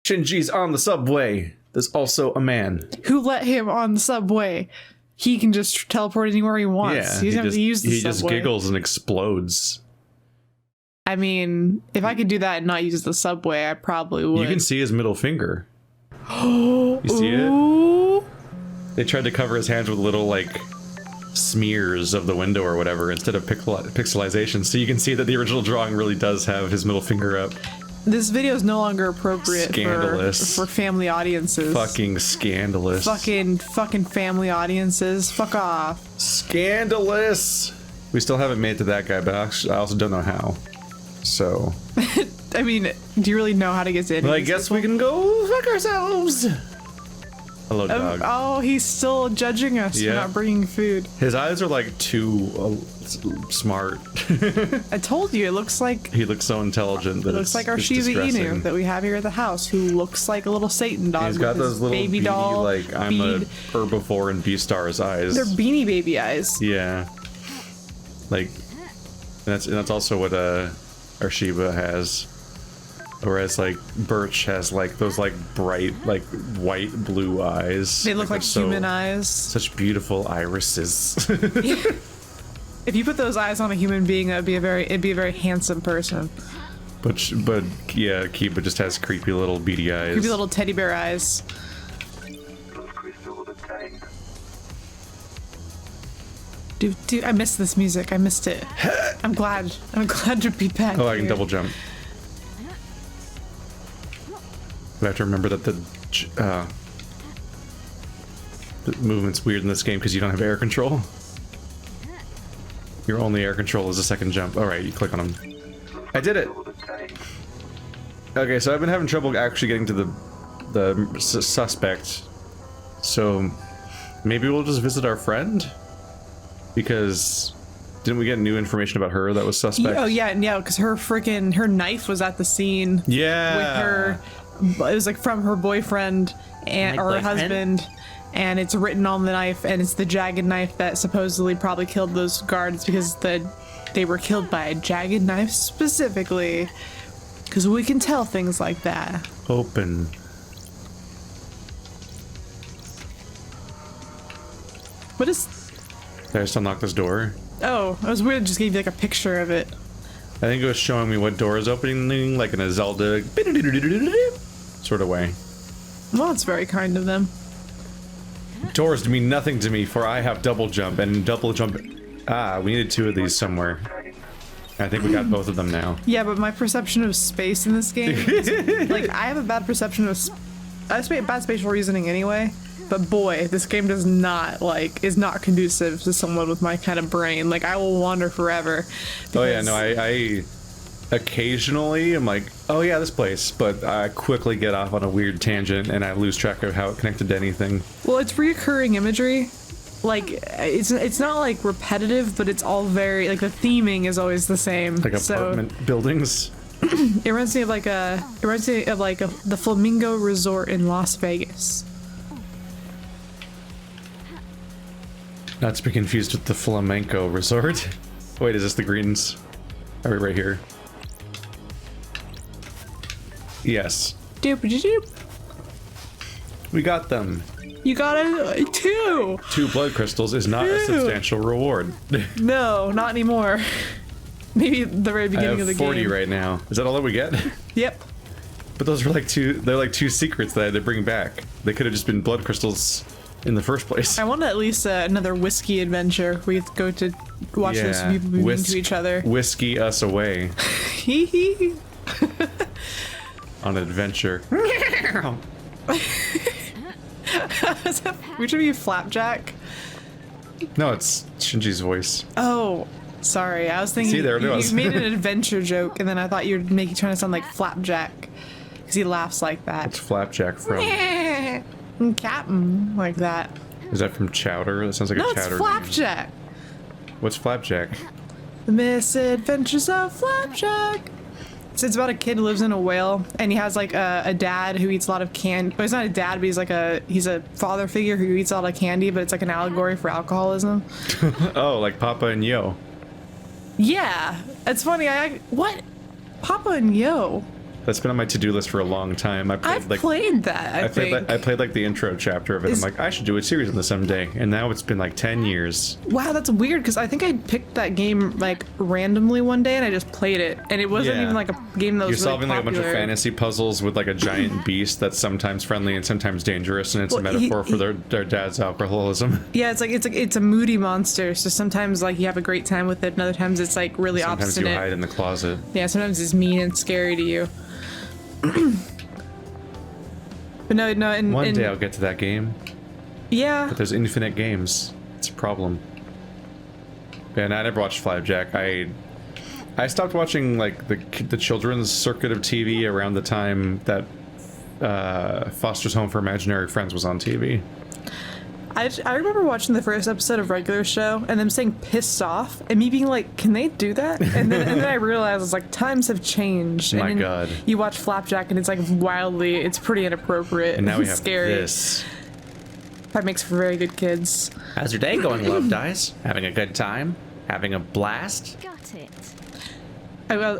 Shinji's on the subway. There's also a man. Who let him on the subway? He can just teleport anywhere he wants. Yeah, he doesn't have to use the subway. He just giggles and explodes. I mean, if I could do that and not use the subway, I probably would. You can see his middle finger. You see it? They tried to cover his hands with little, like, smears of the window or whatever instead of pixelization. So you can see that the original drawing really does have his middle finger up. This video is no longer appropriate for family audiences. Fucking scandalous. Fucking family audiences. Fuck off. Scandalous. We still haven't made it to that guy, but I also don't know how. So. I mean, do you really know how to get to any? Well, I guess we can go fuck ourselves. Hello, dog. Oh, he's still judging us for not bringing food. His eyes are like too smart. I told you, it looks like... He looks so intelligent that it looks like our Shiba Inu that we have here at the house, who looks like a little Satan dog. He's got those little baby doll, like, I'm a herbivore and Beastar's eyes. They're Beanie Baby eyes. Yeah. Like, that's also what our Shiba has. Whereas, like, Birch has, like, those, like, bright, like, white blue eyes. They look like human eyes. Such beautiful irises. If you put those eyes on a human being, it'd be a very handsome person. But yeah, Kiba just has creepy little beady eyes. Creepy little teddy bear eyes. Dude, I missed this music. I missed it. I'm glad to be back. Oh, I can double jump. We have to remember that the movement's weird in this game because you don't have air control. Your only air control is a second jump. Alright, you click on him. I did it! Okay, so I've been having trouble actually getting to the suspect. So maybe we'll just visit our friend? Because didn't we get new information about her that was suspect? Oh yeah, because her knife was at the scene. Yeah. With her, it was like from her boyfriend or her husband, and it's written on the knife, and it's the jagged knife that supposedly probably killed those guards because they were killed by a jagged knife specifically. Because we can tell things like that. Open. What is... Did I just unlock this door? Oh, it was weird. It just gave you like a picture of it. I think it was showing me what door is opening, like in a Zelda sort of way. Well, it's very kind of them. Doors mean nothing to me, for I have double jump, and double jump... Ah, we needed 2 of these somewhere. I think we got both of them now. Yeah, but my perception of space in this game is, like, I have a bad perception of... I have bad spatial reasoning anyway, but boy, this game does not, like, is not conducive to someone with my kind of brain. Like, I will wander forever. Oh yeah, no, I occasionally am like, oh yeah, this place, but I quickly get off on a weird tangent and I lose track of how it connected to anything. Well, it's reoccurring imagery. Like, it's not like repetitive, but it's all very, like, the theming is always the same. Like apartment buildings. It reminds me of the Flamingo Resort in Las Vegas. Not to be confused with the Flamenco Resort. Wait, is this the greens? Are we right here? Yes. Doop-a-doop. We got them. You got it. 2! 2 blood crystals is not a substantial reward. No, not anymore. Maybe the very beginning of the game. I have 40 right now. Is that all that we get? Yep. But those were like they're like 2 secrets that I had to bring back. They could have just been blood crystals in the first place. I want at least another whiskey adventure. We have to go to watch those people be mean to each other. Whiskey us away. Hee hee. On an adventure. Which would be Flapjack? No, it's Shinji's voice. Oh, sorry. I was thinking. See, there it was. You made an adventure joke, and then I thought you were trying to sound like Flapjack, because he laughs like that. What's Flapjack from? Captain, like that. Is that from Chowder? That sounds like a Chowder. No, it's Flapjack. What's Flapjack? The Misadventures of Flapjack. So it's about a kid who lives in a whale, and he has like a dad who eats a lot of candy. Well, he's not a dad, but he's a father figure who eats a lot of candy, but it's like an allegory for alcoholism. Oh, like Papa and Yo. Yeah, it's funny. What? Papa and Yo? That's been on my to-do list for a long time. I've played that. I think. I played like the intro chapter of it. I'm like, I should do a series on this someday. And now it's been like 10 years. Wow, that's weird because I think I picked that game like randomly one day and I just played it, and it wasn't even like a game that was You're really solving like a bunch of fantasy puzzles with like a giant beast that's sometimes friendly and sometimes dangerous, and it's a metaphor for their dad's alcoholism. Yeah, it's a moody monster. So sometimes like you have a great time with it, and other times it's like really obstinate. Sometimes you hide in the closet. Yeah, sometimes it's mean and scary to you. But no, and one day I'll get to that game. Yeah. But there's infinite games. It's a problem. And I never watched Flapjack. I stopped watching like the children's circuit of TV around the time that Foster's Home for Imaginary Friends was on TV. I remember watching the first episode of Regular Show and them saying pissed off and me being like, can they do that? And then I realized it's like times have changed. My and God. You watch Flapjack and it's like it's pretty inappropriate. And now we have scary. this. That makes for very good kids. How's your day going, Love Dice? Having a good time? Having a blast? Got it.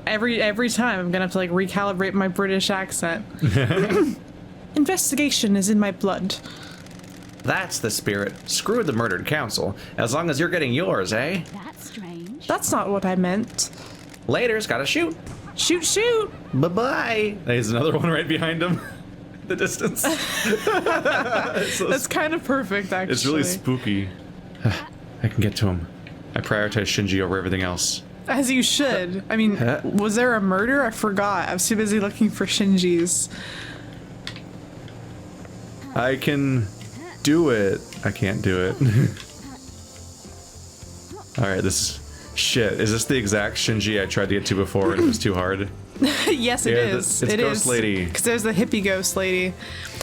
Every time I'm gonna have to like recalibrate my British accent. Investigation is in my blood. That's the spirit. Screw the murdered council. As long as you're getting yours, eh? That's strange. That's not what I meant. Later's gotta shoot. Shoot, shoot! Bye-bye. There's another one right behind him. The distance. That's kind of perfect, actually. It's really spooky. I can get to him. I prioritize Shinji over everything else. As you should. I mean, was there a murder? I forgot. I was too busy looking for Shinji's. I can do it. I can't do it. Alright, this is... Shit, is this the exact Shinji I tried to get to before and it was too hard? Yes, it is. It's it Ghost is. Lady. Because there's the hippie ghost lady.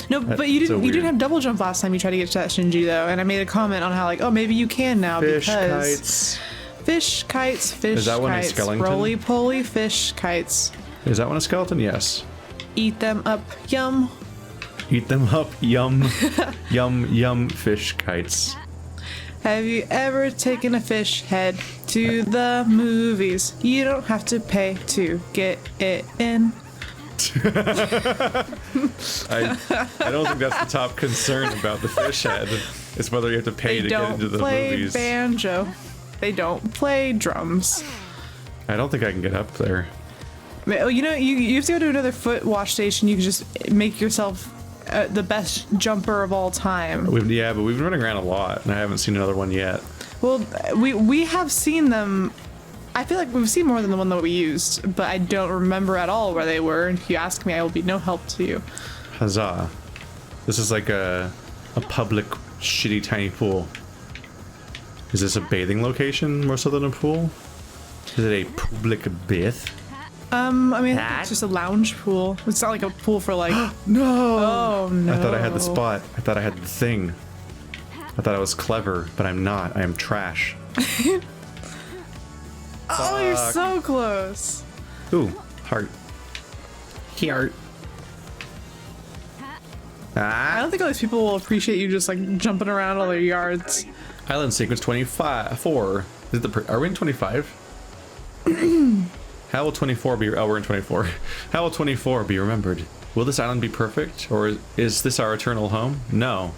No, but you didn't have double jump last time you tried to get to that Shinji though, and I made a comment on how like, oh, maybe you can now Fish because kites. fish kites, fish Is that one a kites, skeleton? roly poly fish kites. Is that one a skeleton? Yes. Eat them up, yum. Eat them up, yum. Yum, yum, fish kites. Have you ever taken a fish head to the movies? You don't have to pay to get it in. I don't think that's the top concern about the fish head. It's whether you have to pay to get into the movies. They don't play banjo. They don't play drums. I don't think I can get up there. You know, you have to go to another foot wash station. You can just make yourself the best jumper of all time. But we've been running around a lot, and I haven't seen another one yet. Well, we have seen them. I feel like we've seen more than the one that we used, but I don't remember at all where they were. And if you ask me, I will be no help to you. Huzzah. This is like a public, shitty, tiny pool. Is this a bathing location more so than a pool? Is it a public bath? I mean, I think it's just a lounge pool. It's not like a pool for like. No! Oh no! I thought I had the spot. I thought I had the thing. I thought I was clever, but I'm not. I am trash. Oh, you're so close. Ooh, heart. Heart. I don't think all these people will appreciate you just like jumping around all their yards. Island sequence 24. Is it are we in 25? How will 24 be? Oh, we're in 24. How will 24 be remembered? Will this island be perfect, or is this our eternal home? No,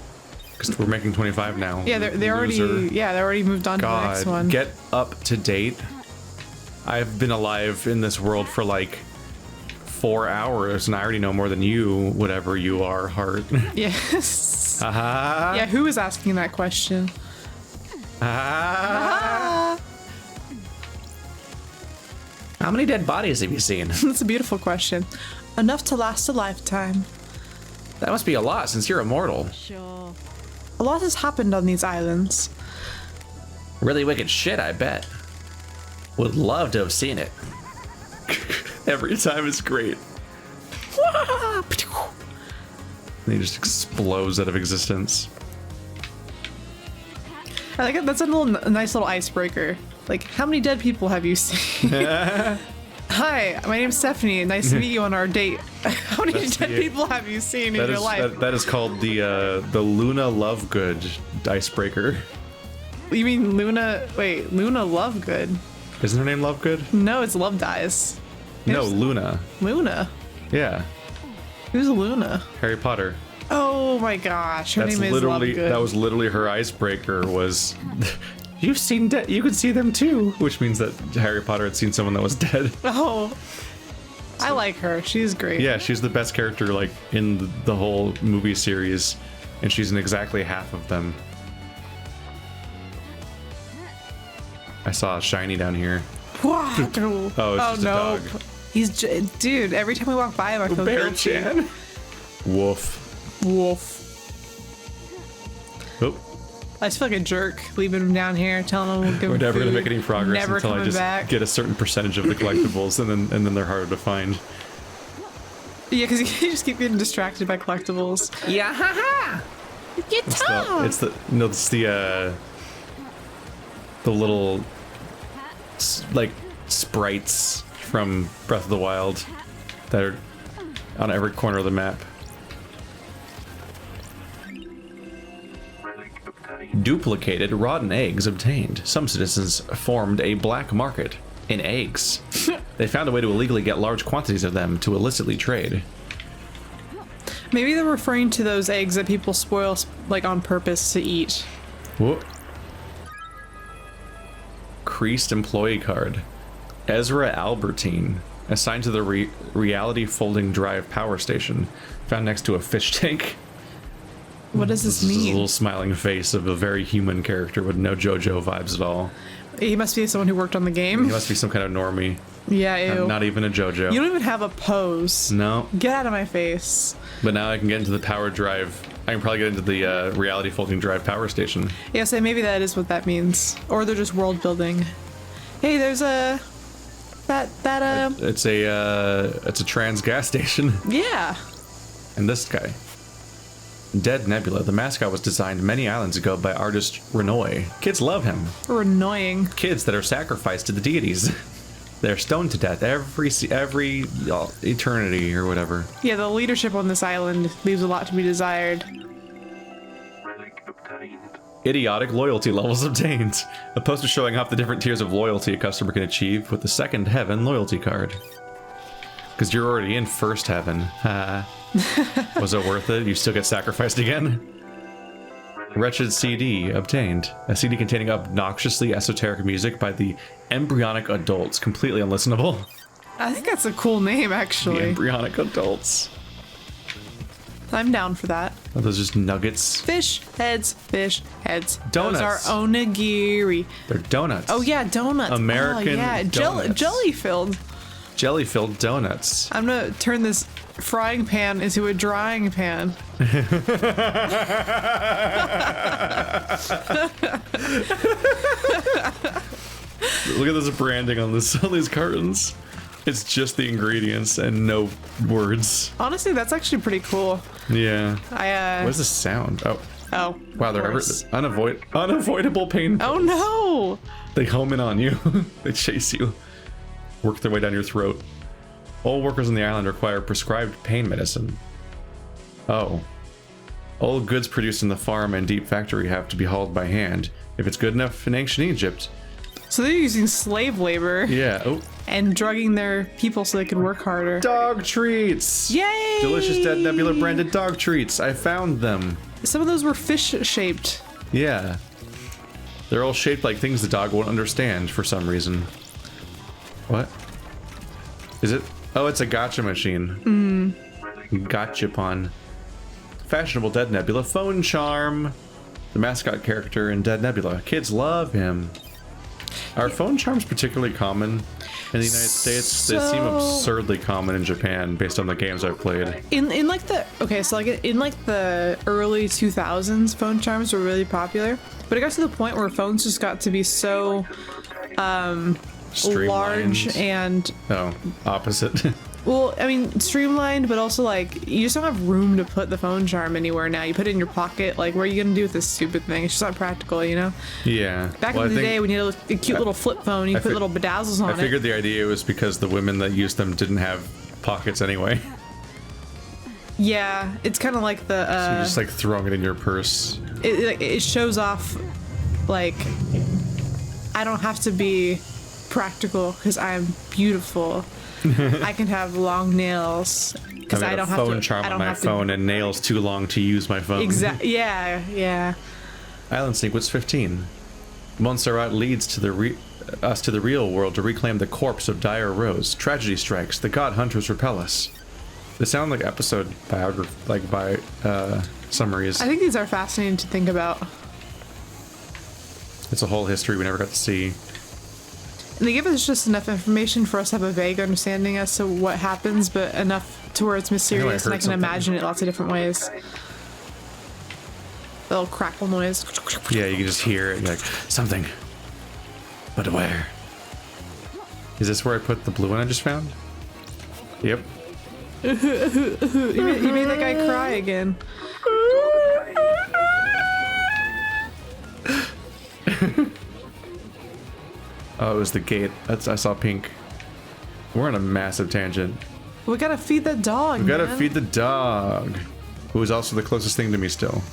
because we're making 25 now. Yeah, they already moved on to the next one. Get up to date. I've been alive in this world for like 4 hours, and I already know more than you, whatever you are, Heart. Yes. Aha. Yeah, who was asking that question? Ah. How many dead bodies have you seen? That's a beautiful question. Enough to last a lifetime. That must be a lot since you're immortal. Sure. A lot has happened on these islands. Really wicked shit, I bet. Would love to have seen it. Every time is great. And he just explodes out of existence. I like it. That's a nice little icebreaker. Like, how many dead people have you seen? Hi, my name's Stephanie. Nice to meet you on our date. How many dead people have you seen in your life? That is called the Luna Lovegood icebreaker. You mean Luna? Wait, Luna Lovegood? Isn't her name Lovegood? No, it's Love Dies. No, Luna. Luna. Yeah, Who's Luna? Harry Potter. Oh my gosh, her That's name is literally Lovegood. that was literally her icebreaker. Was you've seen dead? You could see them too, which means that Harry Potter had seen someone that was dead. Oh, I like her. She's great. Yeah, she's the best character like in the whole movie series, and she's in exactly half of them. I saw a shiny down here. What? Oh, it's just a dog. Dude. Every time we walk by him, I feel Bear guilty. Chan. Woof. Wolf. Oh, I just feel like a jerk leaving him down here, telling him we'll give him we're never food, gonna make any progress never until I coming just back. get a certain percentage of the collectibles, and then they're harder to find. Yeah, because you just keep getting distracted by collectibles. Yeah, haha. It's the little like sprites from Breath of the Wild that are on every corner of the map. Duplicated rotten eggs obtained. Some citizens formed a black market in eggs. They found a way to illegally get large quantities of them to illicitly trade. Maybe they're referring to those eggs that people spoil like on purpose to eat. Whoa. Creased employee card. Ezra Albertine, assigned to the reality folding drive power station, found next to a fish tank. What does this This is a mean? little smiling face of a very human character with no JoJo vibes at all. He must be someone who worked on the He game. must be some kind of normie. Yeah, ew. Not even a JoJo. You don't even have a pose. No, Get out of my face. but now I can get into the power drive. I can probably get into the reality folding drive power station. Yeah, so maybe that is what that means. Or they're just world building. Hey, there's a... It's a trans gas station. Yeah. And this guy. Dead Nebula. The mascot was designed many islands ago by artist Renoy. Kids love him. Or annoying. Kids that are sacrificed to the deities. They're stoned to death every eternity or whatever. Yeah, the leadership on this island leaves a lot to be desired. Idiotic loyalty levels obtained. A poster showing off the different tiers of loyalty a customer can achieve with the second heaven loyalty card. Because you're already in first heaven. Was it worth it? You still get sacrificed again? Wretched CD obtained. A CD containing obnoxiously esoteric music by the Embryonic Adults. Completely unlistenable. I think that's a cool name, The actually. Embryonic Adults. I'm down for that. Are those just nuggets? Fish heads, fish heads. Donuts. Those are onigiri. They're donuts. Oh yeah, donuts. American oh, yeah. donuts. Jelly filled. Jelly-filled donuts. I'm gonna turn this frying pan into a drying pan. Look at this branding on this on these cartons. It's just the ingredients and no words. Honestly, that's actually pretty cool. Yeah. I What is the sound? Oh, Oh. wow, they're course. unavoidable pain. Oh no! They home in on you. They chase you. Work their way down your throat. All workers on the island require prescribed pain medicine. Oh. All goods produced in the farm and deep factory have to be hauled by hand. If it's good enough in ancient Egypt. So they're using slave labor Yeah. Oh. and drugging their people so they can work harder. Dog treats! Yay! Delicious Dead Nebula branded dog treats. I found them. Some of those were fish shaped. Yeah. They're all shaped like things the dog won't understand for some reason. What? Is it? Oh, it's a gotcha machine. Gotcha pun. Fashionable Dead Nebula phone charm. The mascot character in Dead Nebula. Kids love him. Are phone charms particularly common in the United States? They seem So- absurdly common in Japan based on the games I've played. In like the in like the early 2000s, phone charms were really popular. But it got to the point where phones just got to be so Streamlined. large and Oh, opposite. well, I mean, streamlined, but also like you just don't have room to put the phone charm anywhere now. You put it in your pocket. Like, what are you gonna do with this stupid thing? It's just not practical, you know. Yeah. Back Well, in I the think- day, when you had a cute little flip phone, you I put fi- little bedazzles on I figured it. the idea was because the women that used them didn't have pockets anyway. Yeah, it's kind of like the So you're just like throwing it in your purse. it shows off, like, I don't have to be practical because I'm beautiful. I can have long nails because I don't have to. phone charm I don't on my have phone and nails too long to use my phone. Exactly. Yeah. Island sequence 15. Montserrat leads to us to the real world to reclaim the corpse of Dire Rose. Tragedy strikes. The god hunters repel us. They sound like episode summaries. I think these are fascinating to think about. It's a whole history we never got to see. And they give us just enough information for us to have a vague understanding as to what happens, but enough to where it's mysterious and I can imagine it lots of different ways. The little crackle noise. Yeah, you can just hear it. You're like, something. But where? Is this where I put the blue one I just found? Yep. You made that guy cry again. Oh, it was the gate. I saw pink. We're on a massive tangent. We gotta feed the dog. We gotta feed the dog, who is also the closest thing to me still.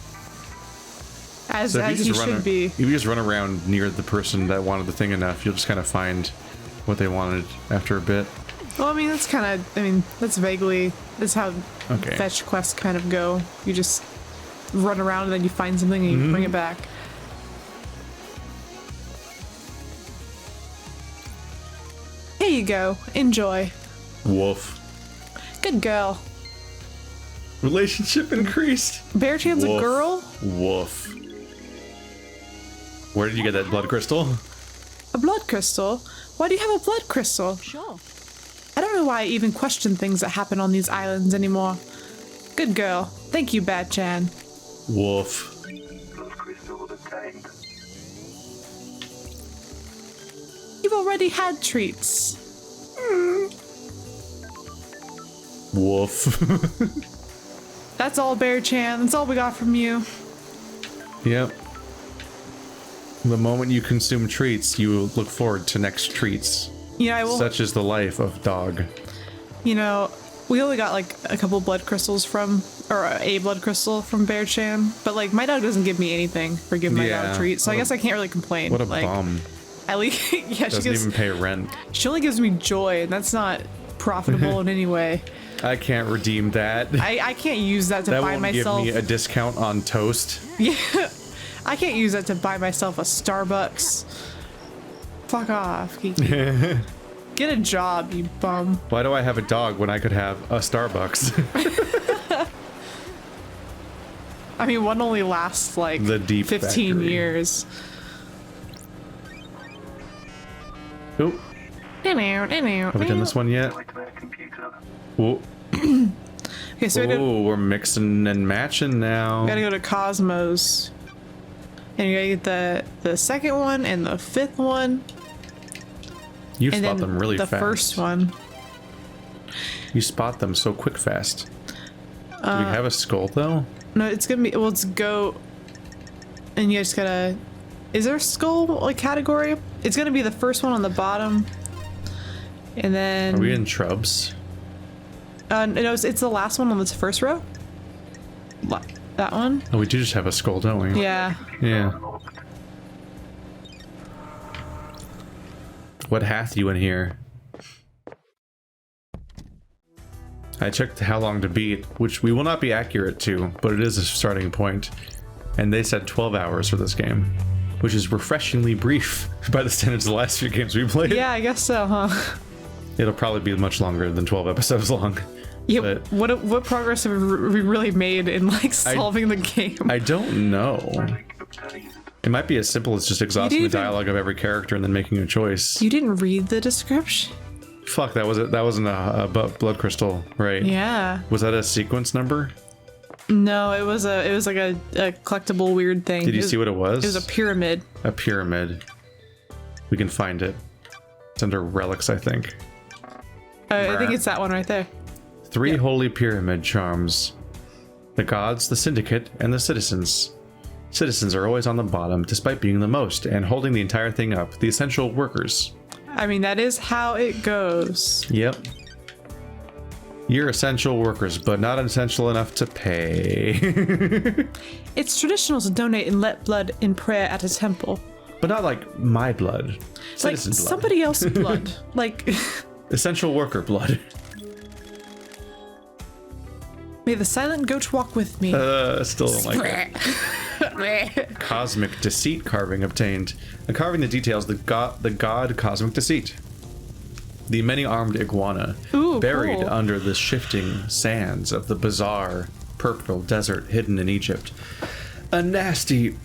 As So he should be. If you just run around near the person that wanted the thing enough, you'll just kind of find what they wanted after a bit. Well, I mean, that's kind of, that's how fetch quests kind of go. You just run around and then you find something and you bring it back. Here you go. Enjoy. Woof. Good girl. Relationship increased. Bearchan's a girl? Woof. Where did you get that blood crystal? A blood crystal? Why do you have a blood crystal? Sure. I don't know why I even question things that happen on these islands anymore. Good girl. Thank you, Bad-chan. Woof. You've already had treats. Woof. That's all, Bear-chan. That's all we got from you. Yep. The moment you consume treats, you look forward to next treats. Yeah, I will. Such is the life of dog. You know, we only got like a couple blood crystals from, or a blood crystal from Bear-chan, but like my dog doesn't give me anything for giving my dog treats, so I guess I can't really complain. What a like, bum. At least, yeah, Doesn't even pay rent. She only gives me joy, and that's not profitable in any way. I can't redeem that. I can't use that to That buy won't myself. give me a discount on toast. Yeah, I can't use that to buy myself a Starbucks. Fuck off. Get a job, you bum. Why do I have a dog when I could have a Starbucks? I mean, one only lasts like The deep 15 factory. years. Oop. Have we done this one yet? Ooh. Okay, so Ooh, we're mixing and matching now. we gotta go to Cosmos. And you gotta get the second one and the fifth one. You And spot then them really the fast. first one. You spot them so quick fast. Do we have a skull though? No, it's gonna be, well, it's go. And you just gotta, is there a skull like category? It's gonna be the first one on the bottom. And then. Are we in shrubs? No, it's the last one on the first row. That one? Oh, we do just have a skull, don't we? Yeah. Yeah. What hath you in here? I checked how long to beat, which we will not be accurate to, but it is a starting point. And they said 12 hours for this game, which is refreshingly brief by the standards of the last few games we played. Yeah, I guess so, huh? It'll probably be much longer than 12 episodes long. Yeah, But what progress have we really made in like solving the game? I don't know. It might be as simple as just exhausting the didn't even- dialogue of every character and then making a choice. You didn't read the description? Fuck, that wasn't a blood crystal, right? Yeah. Was that a sequence number? No, it was like a collectible weird thing. Did you see what it was? It was a pyramid. A pyramid. We can find it. It's under relics, I think. I think it's that one right there. 3 holy pyramid charms. The gods, the syndicate, and the citizens. Citizens are always on the bottom, despite being the most, and holding the entire thing up. The essential workers. I mean, that is how it goes. Yep. You're essential workers, but not essential enough to pay. It's traditional to donate and let blood in prayer at a temple. But not like my blood. Like Citizen blood. somebody else's blood. Like, Essential worker blood. May the silent goat walk with me. Still don't like it. Cosmic deceit carving obtained. A carving that details the god cosmic deceit. The many-armed iguana, Ooh, buried cool. under the shifting sands of the bizarre purple desert hidden in Egypt. A nasty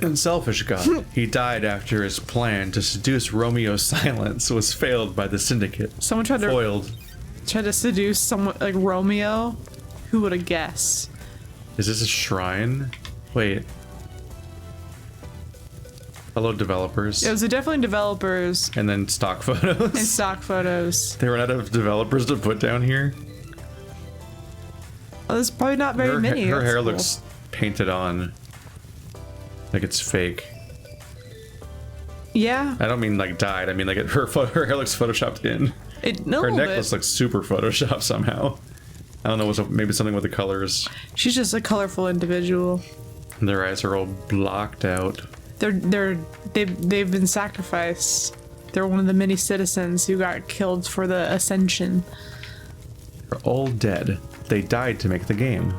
and selfish god. He died after his plan to seduce Romeo's silence was failed by the syndicate. Someone tried Foiled. to seduce someone like Romeo. Who would have guessed? Is this a shrine? Wait. Hello, developers. It was definitely developers And then stock photos. and stock photos. They ran out of developers to put down here. Well, there's probably not very many. Her That's hair cool. looks painted on. Like it's fake. Yeah. I don't mean like dyed. I mean like her hair looks photoshopped in. Her necklace looks super photoshopped somehow. I don't know. Maybe something with the colors. She's just a colorful individual. Their eyes are all blocked out. They've been sacrificed. They're one of the many citizens who got killed for the Ascension. They're all dead. They died to make the game.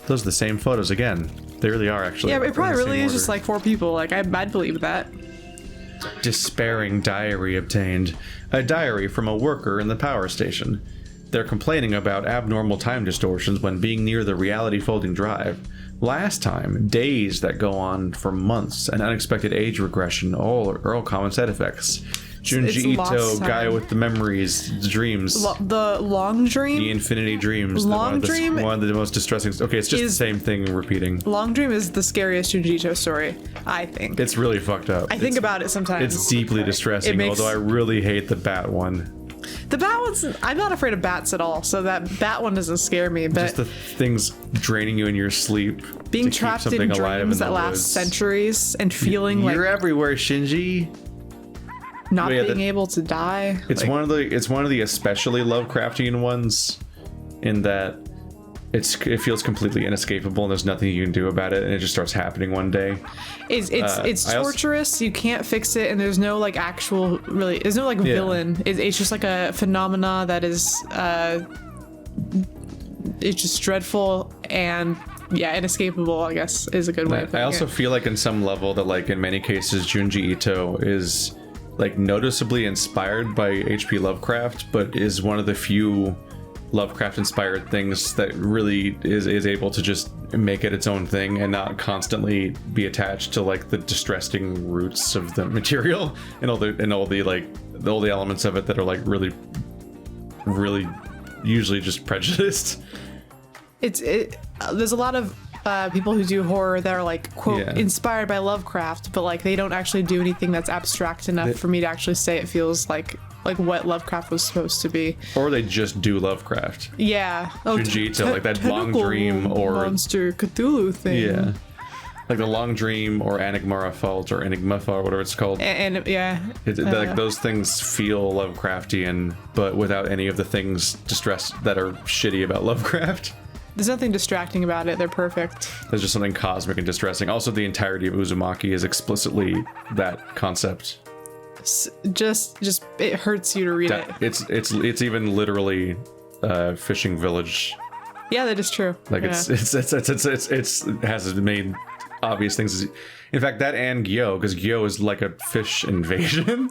Those are the same photos again. They really are actually. Yeah, but it probably in the really same is just order. like 4 people. Like I'd believe that. Despairing diary obtained. A diary from a worker in the power station. They're complaining about abnormal time distortions when being near the reality folding drive. Last time, days that go on for months, an unexpected age regression, all common side effects. Junji lost Ito, guy time. with the memories, the dreams, The long dream. the infinity dreams. Long dream one of the most distressing. Okay, it's just the same thing repeating. Long dream is the scariest Junji Ito story, I think. It's really fucked up. I think about it sometimes. It's deeply distressing, It makes- although I really hate the bat one. The bat one's. I'm not afraid of bats at all, so that bat one doesn't scare me. But Just the things draining you in your sleep. being to keep trapped in something alive dreams the that last woods. centuries and feeling You're like everywhere, Shinji. not yeah, being able to die. It's like, one of the especially Lovecraftian ones, in that it feels completely inescapable and there's nothing you can do about it, and it just starts happening one day. It's I also- torturous. You can't fix it, and there's no like actual really. There's no like villain. It's just like a phenomena that is. It's just dreadful and yeah, inescapable. I guess is a good way. Of I putting also it. feel like in some level that like in many cases Junji Ito is like noticeably inspired by H.P. Lovecraft, but is one of the few Lovecraft inspired things that really is able to just make it its own thing and not constantly be attached to like the distressing roots of the material and all the elements of it that are like really usually just prejudiced. There's a lot of people who do horror that are like quote Yeah. inspired by Lovecraft, but like they don't actually do anything that's abstract enough for me to actually say it feels like what Lovecraft was supposed to be. Or they just do Lovecraft. Yeah. Junji Ito, like that Long tentacle Dream or monster Cthulhu thing. Yeah. Like the Long Dream or Enigma Fault or Enigma Fault, whatever it's called. And yeah. Like those things feel Lovecraftian, but without any of the things that are shitty about Lovecraft. There's nothing distracting about it. They're perfect. There's just something cosmic and distressing. Also, the entirety of Uzumaki is explicitly that concept. Just it hurts you to read it. It's even literally fishing village. Yeah, that is true. Like Yeah. it has made obvious things. In fact, that and Gyo, because Gyo is like a fish invasion.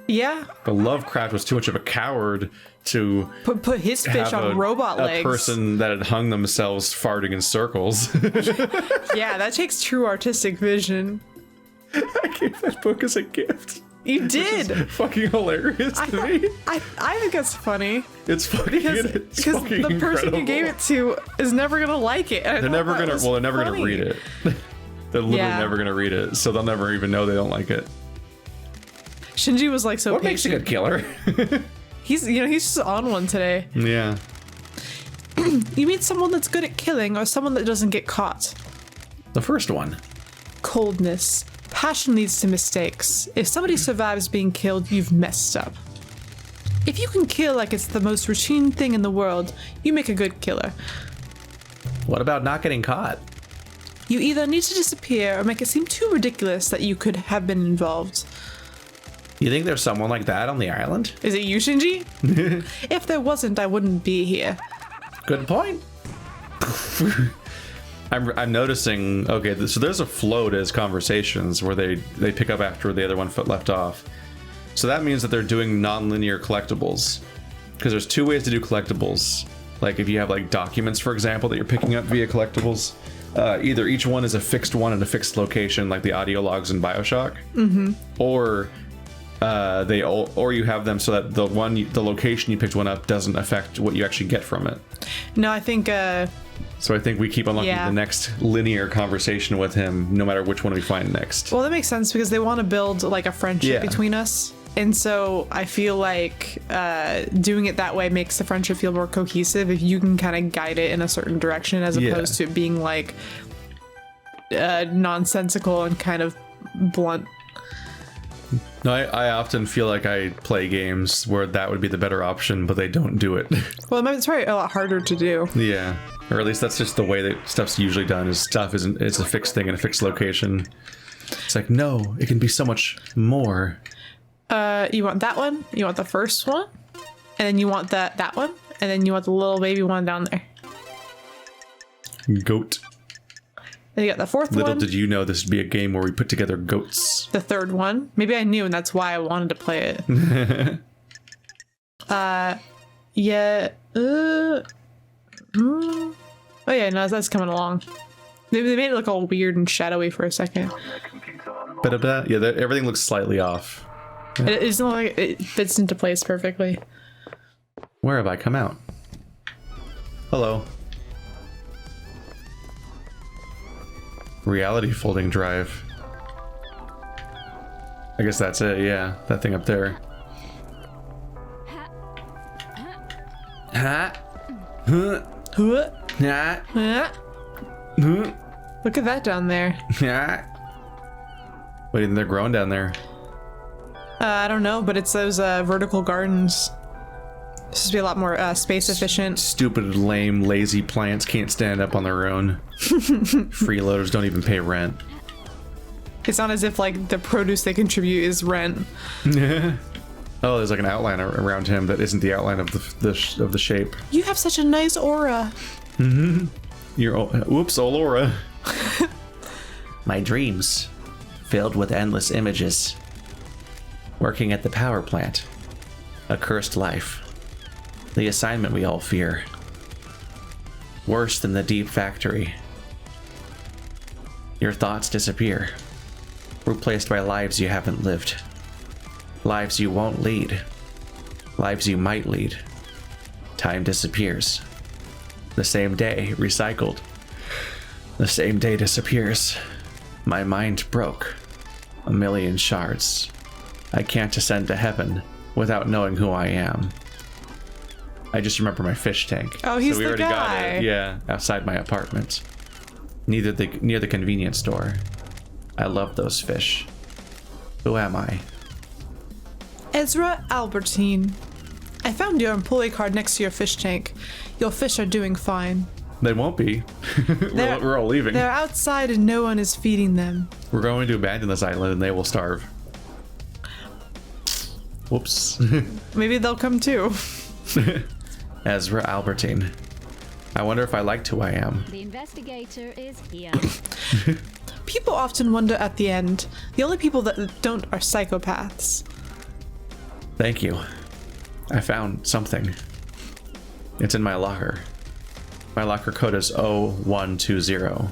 Yeah. But Lovecraft was too much of a coward to Put his fish have on robot legs. a person that had hung themselves farting in circles. Yeah, that takes true artistic vision. I gave that book as a gift. You did. Fucking hilarious to me. I think that's funny It's fucking because it's the fucking person incredible. you gave it to is never gonna like it. They're never gonna read it. They're literally Yeah. never gonna read it, so they'll never even know they don't like it. Shinji was like so What makes a patient. good killer? He's just on one today. Yeah. You meet someone that's good at killing or someone that doesn't get caught. The first one. Coldness. Passion leads to mistakes. If somebody survives being killed, you've messed up. If you can kill like it's the most routine thing in the world, you make a good killer. What about not getting caught? You either need to disappear or make it seem too ridiculous that you could have been involved. You think there's someone like that on the island? Is it you, Shinji? If there wasn't, I wouldn't be here. Good point. I'm noticing, okay, so there's a flow to his conversations where they pick up after the other one foot left off. So that means that they're doing non-linear collectibles. Because there's two ways to do collectibles. Like if you have like documents, for example, that you're picking up via collectibles, either each one is a fixed one in a fixed location, like the audio logs in BioShock, or you have them so that the location you picked one up doesn't affect what you actually get from it. No, I think. So I think we keep unlocking the next linear conversation with him, no matter which one we find next. Well, that makes sense because they want to build like a friendship between us. And so I feel like doing it that way makes the friendship feel more cohesive if you can kind of guide it in a certain direction as opposed to it being like nonsensical and kind of blunt. No, I often feel like I play games where that would be the better option, but they don't do it. Well, it's probably a lot harder to do. Yeah, or at least that's just the way that stuff's usually done. Is stuff isn't it's a fixed thing in a fixed location. It's like, no, it can be so much more. You want that one, you want the first one, and then you want that one, and then you want the little baby one down there. Goat. Then you got the fourth one. Little did you know this would be a game where we put together goats. The third one. Maybe I knew, and that's why I wanted to play it. Yeah. Oh yeah, no, that's coming along. They made it look all weird and shadowy for a second. Yeah, everything looks slightly off. It doesn't look like it fits into place perfectly. Where have I come out? Hello. Reality folding drive. I guess that's it, yeah. That thing up there. Huh? Huh? Huh? Huh? Look at that down there. Huh? What do you think they're growing down there? I don't know, but it's those vertical gardens. This should be a lot more space efficient. Stupid, lame, lazy plants can't stand up on their own. Freeloaders don't even pay rent. It's not as if like the produce they contribute is rent. Oh, there's like an outline around him that isn't the outline of the shape. You have such a nice aura. Whoops, Olora. My dreams, filled with endless images. Working at the power plant. A cursed life. The assignment we all fear. Worse than the deep factory. Your thoughts disappear. Replaced by lives you haven't lived. Lives you won't lead. Lives you might lead. Time disappears. The same day, recycled. The same day disappears. My mind broke. A million shards. I can't ascend to heaven without knowing who I am. I just remember my fish tank. Oh, he's so we the already guy. got it. Yeah, outside my apartment. Near the convenience store. I love those fish. Who am I? Ezra Albertine. I found your employee card next to your fish tank. Your fish are doing fine. They won't be. we're all leaving. They're outside and no one is feeding them. We're going to abandon this island and they will starve. Whoops. Maybe they'll come too. Ezra Albertine. I wonder if I liked who I am. The investigator is here. People often wonder at the end. The only people that don't are psychopaths. Thank you. I found something. It's in my locker. My locker code is 0120.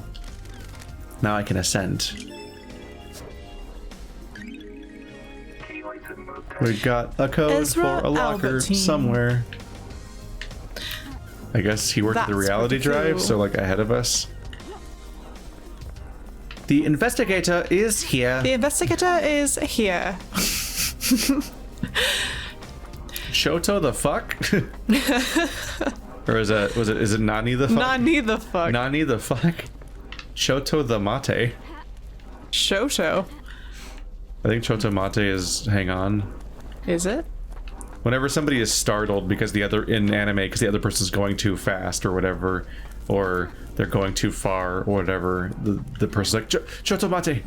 Now I can ascend. We got a code Ezra for a locker Albertine. somewhere. I guess he worked at the That's reality pretty drive, cool. so like ahead of us. The investigator is here. The investigator is here. Shoto the fuck? Or is it Nani the fuck? Nani the fuck. Nani the fuck? Shoto the mate. Shosho. I think Shoto mate is hang on. Is it? Whenever somebody is startled because the other person's going too fast or whatever, or they're going too far or whatever, the person's like, Shoto mate.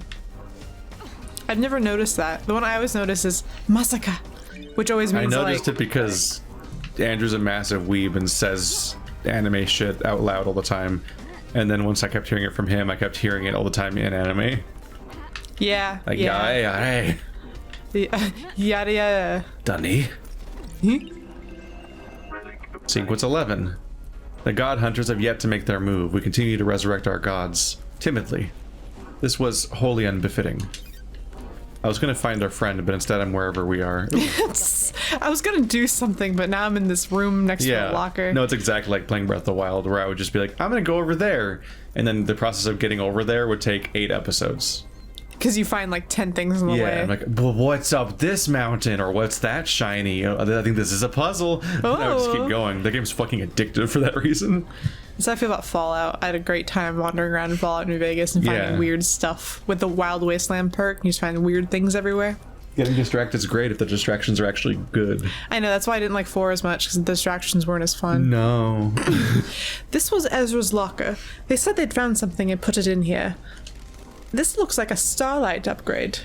I've never noticed that. The one I always notice is Masaka, which always means I noticed it because Andrew's a massive weeb and says anime shit out loud all the time. And then once I kept hearing it from him, I kept hearing it all the time in anime. Yeah. Like, yeah. Yada yada. Dunny. Sequence 11. The god hunters have yet to make their move. We continue to resurrect our gods. Timidly. This was wholly unbefitting. I was gonna find our friend, but instead I'm wherever we are. I was gonna do something, but now I'm in this room next to a locker. No, it's exactly like playing Breath of the Wild, where I would just be like, I'm gonna go over there. And then the process of getting over there would take 8 episodes. Because you find like 10 things in the way. Yeah, I'm like, well, what's up this mountain? Or what's that shiny? I think this is a puzzle. Oh. And I would just keep going. The game's fucking addictive for that reason. So I feel about Fallout. I had a great time wandering around in Fallout New Vegas and finding weird stuff. With the Wild Wasteland perk, you just find weird things everywhere. Getting distracted is great if the distractions are actually good. I know, that's why I didn't like 4 as much, because the distractions weren't as fun. No. This was Ezra's locker. They said they'd found something and put it in here. This looks like a starlight upgrade.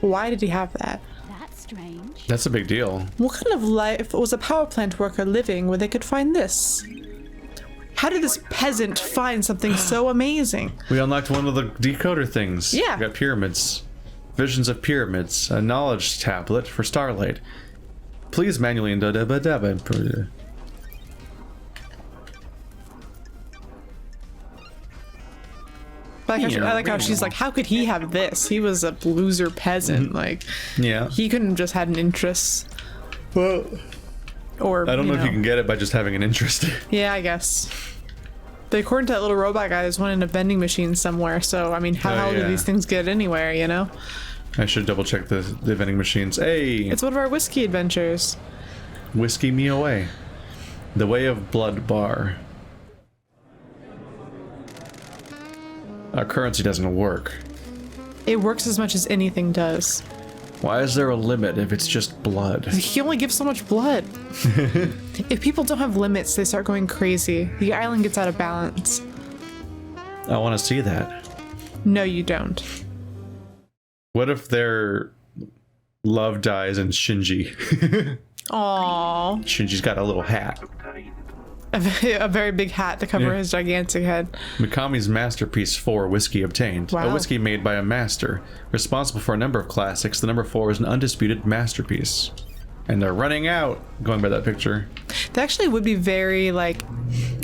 Why did he have that? That's strange. That's a big deal. What kind of life was a power plant worker living where they could find this? How did this peasant find something so amazing? We unlocked one of the decoder things. Yeah. We got pyramids. Visions of pyramids. A knowledge tablet for starlight. Please manually and I like how she's like, how could he have this? He was a loser peasant. Like, yeah. He couldn't just had an interest. Well, or I don't know if you can get it by just having an interest. Yeah, I guess. But according to that little robot guy, there's one in a vending machine somewhere. So, I mean, how do these things get anywhere, you know? I should double check the vending machines. Hey! It's one of our whiskey adventures. Whiskey me away. The Way of Blood bar. Our currency doesn't work. It works as much as anything does. Why is there a limit if it's just blood? He only gives so much blood. If people don't have limits, they start going crazy. The island gets out of balance. I want to see that. No, you don't. What if their love dies in Shinji? Aww. Shinji's got a little hat. A very big hat to cover his gigantic head. Mikami's Masterpiece 4 whiskey obtained. Wow. A whiskey made by a master. Responsible for a number of classics, the number 4 is an undisputed masterpiece. And they're running out, going by that picture. That actually would be very, like...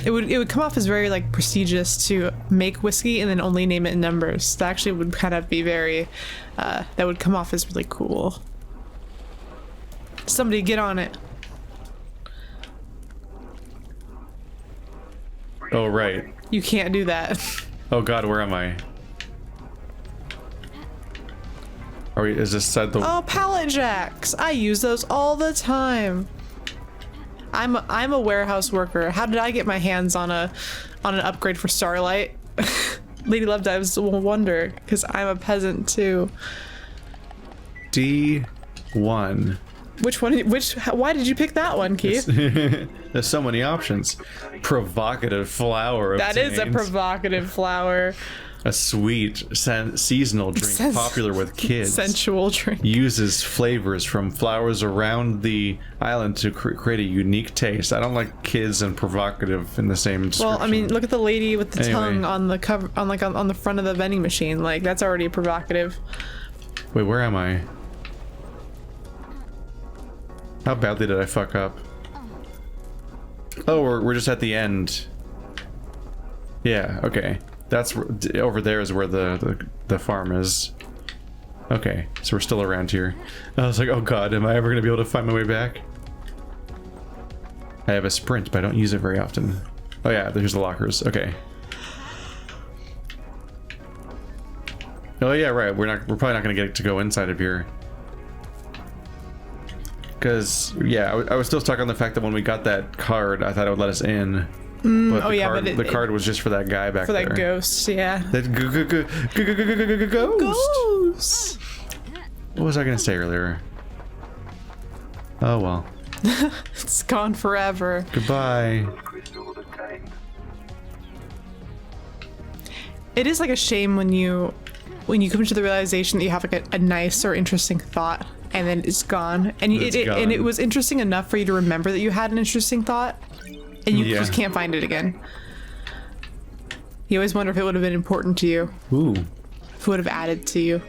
It would come off as very, like, prestigious to make whiskey and then only name it in numbers. That actually would kind of be very... that would come off as really cool. Somebody get on it. Oh, right. You can't do that. Oh god, where am I? Are we, is this side the... Oh, pallet jacks! I use those all the time. I'm a warehouse worker. How did I get my hands on an upgrade for Starlight? Lady Love Dives will wonder, because I'm a peasant too. D1. Which one? Why did you pick that one, Keith? There's so many options. Provocative flower. That is a provocative flower. A sweet, seasonal drink popular with kids. Sensual drink. Uses flavors from flowers around the island to create a unique taste. I don't like kids and provocative in the same description. Well, I mean, look at the lady with the tongue on the cover, on the front of the vending machine. Like, that's already provocative. Wait, where am I? How badly did I fuck up? Oh, we're just at the end. Yeah, okay. That's over there is where the farm is. Okay, so we're still around here. I was like, oh god, am I ever gonna be able to find my way back? I have a sprint, but I don't use it very often. Oh yeah, there's the lockers. Okay. Oh yeah, right. We're probably not gonna get to go inside of here. Because yeah, I was still stuck on the fact that when we got that card, I thought it would let us in. But the card was just for that guy back there. For that ghost, yeah. That ghost. What was I gonna say earlier? Oh well. It's gone forever. Goodbye. It is like a shame when you when you come to the realization that you have like a nice or interesting thought, and then it's gone, and and it was interesting enough for you to remember that you had an interesting thought, and you just can't find it again. You always wonder if it would have been important to you. Ooh. If it would have added to you.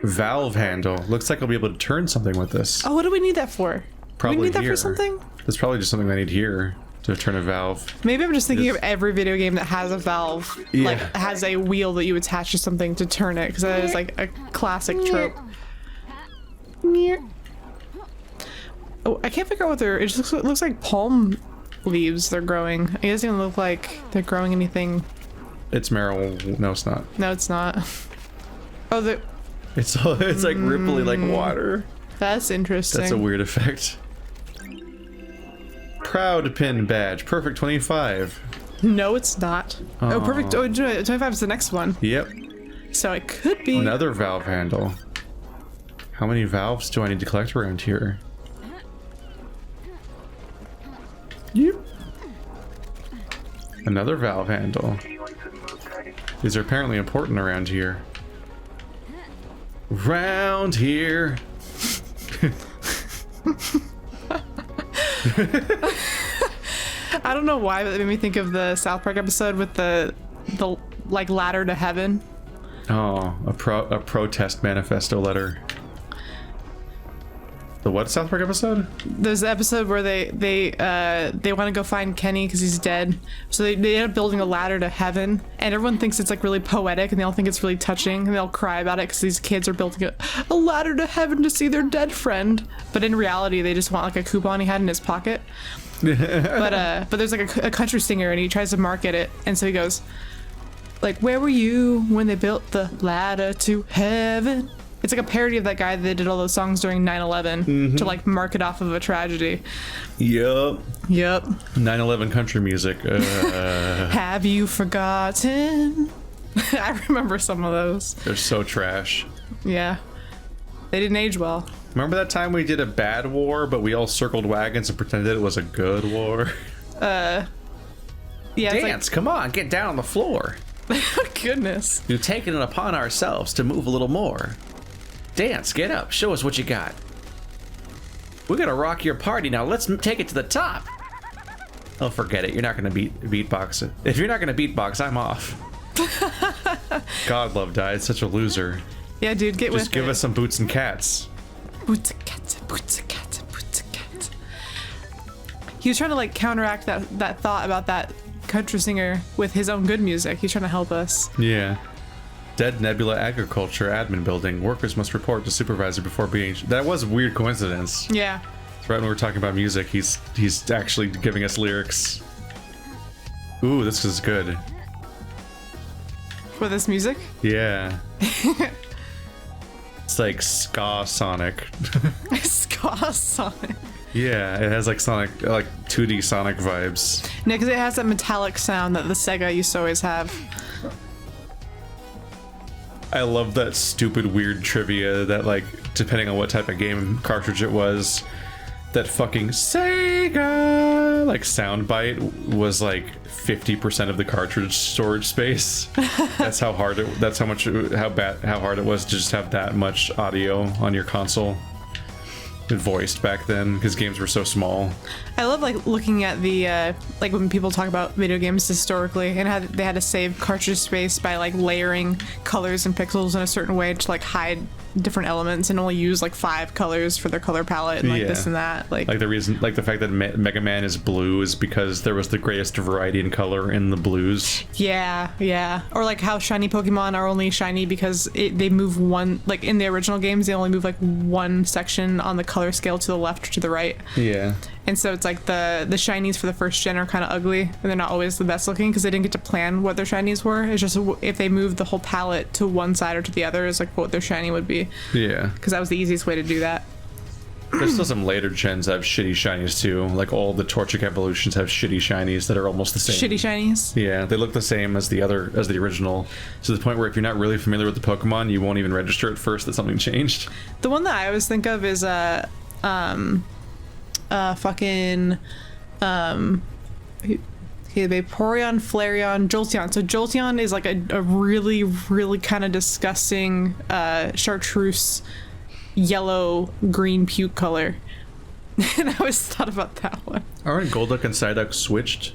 Valve handle. Looks like I'll be able to turn something with this. Oh, what do we need that for? Probably do we need that here. for something? That's probably just something I need here to turn a valve. Maybe I'm just thinking of every video game that has a valve, like has a wheel that you attach to something to turn it, because that is like a classic trope. Oh, I can't figure out what they're. It just looks like palm leaves they're growing. It doesn't even look like they're growing anything. It's marijuana. No, it's not. No, it's not. Oh, the. It's like ripply like water. That's interesting. That's a weird effect. Proud pin badge. Perfect 25. No, it's not. Oh, perfect. Oh, 25 is the next one. Yep. So it could be. Another valve handle. How many valves do I need to collect around here? Yep. Another valve handle. These are apparently important around here. Round here. I don't know why, but it made me think of the South Park episode with the like ladder to heaven. Oh, a protest manifesto letter. The what South Park episode? There's the episode where they want to go find Kenny because he's dead. So they end up building a ladder to heaven, and everyone thinks it's like really poetic, and they all think it's really touching, and they all cry about it because these kids are building a ladder to heaven to see their dead friend. But in reality, they just want like a coupon he had in his pocket. but there's like a country singer, and he tries to market it, and so he goes like, "Where were you when they built the ladder to heaven?" It's like a parody of that guy that did all those songs during 9/11 to like mark it off of a tragedy. Yep. 9/11 country music. Have you forgotten? I remember some of those. They're so trash. Yeah. They didn't age well. Remember that time we did a bad war, but we all circled wagons and pretended it was a good war? Yeah. Dance, come on, get down on the floor. Goodness. We've taken it upon ourselves to move a little more. Dance, get up, show us what you got. We're gonna rock your party now, let's take it to the top. Oh, forget it, you're not gonna beatbox it. If you're not gonna beatbox, I'm off. God love died, such a loser. Yeah, dude, get with it. Just give us some boots and cats. Boots and cats, boots and cats, boots and cats. He was trying to like counteract that thought about that country singer with his own good music. He's trying to help us. Yeah. Dead Nebula Agriculture Admin Building. Workers must report to supervisor before being... That was a weird coincidence. Yeah. Right when we were talking about music, he's actually giving us lyrics. Ooh, this is good. For this music? Yeah. It's like ska Sonic. Ska Sonic. Yeah, it has like Sonic, like 2D Sonic vibes. No, because it has that metallic sound that the Sega used to always have. I love that stupid weird trivia that, like, depending on what type of game cartridge it was, that fucking Sega like soundbite was like 50% of the cartridge storage space. That's how hard it. That's how hard it was to just have that much audio on your console. Voiced back then because games were so small. I love like looking at the like when people talk about video games historically and how they had to save cartridge space by like layering colors and pixels in a certain way to like hide different elements and only use like 5 colors for their color palette and like this and that. Like the reason, like the fact that Mega Man is blue is because there was the greatest variety in color in the blues. Yeah. Or like how shiny Pokemon are only shiny because they move one, like in the original games they only move like one section on the color scale to the left or to the right. Yeah. And so it's like the shinies for the first gen are kind of ugly and they're not always the best looking because they didn't get to plan what their shinies were. It's just if they moved the whole palette to one side or to the other is like what their shiny would be. Yeah. Because that was the easiest way to do that. There's still some later gens that have shitty shinies too. Like all the Torchic evolutions have shitty shinies that are almost the same. Shitty shinies? Yeah, they look the same as the original. To the point where if you're not really familiar with the Pokemon, you won't even register at first that something changed. The one that I always think of is Okay, Vaporeon, Flareon, Jolteon. So Jolteon is like a really, really kind of disgusting chartreuse yellow-green puke color. And I always thought about that one. Aren't Golduck and Psyduck switched?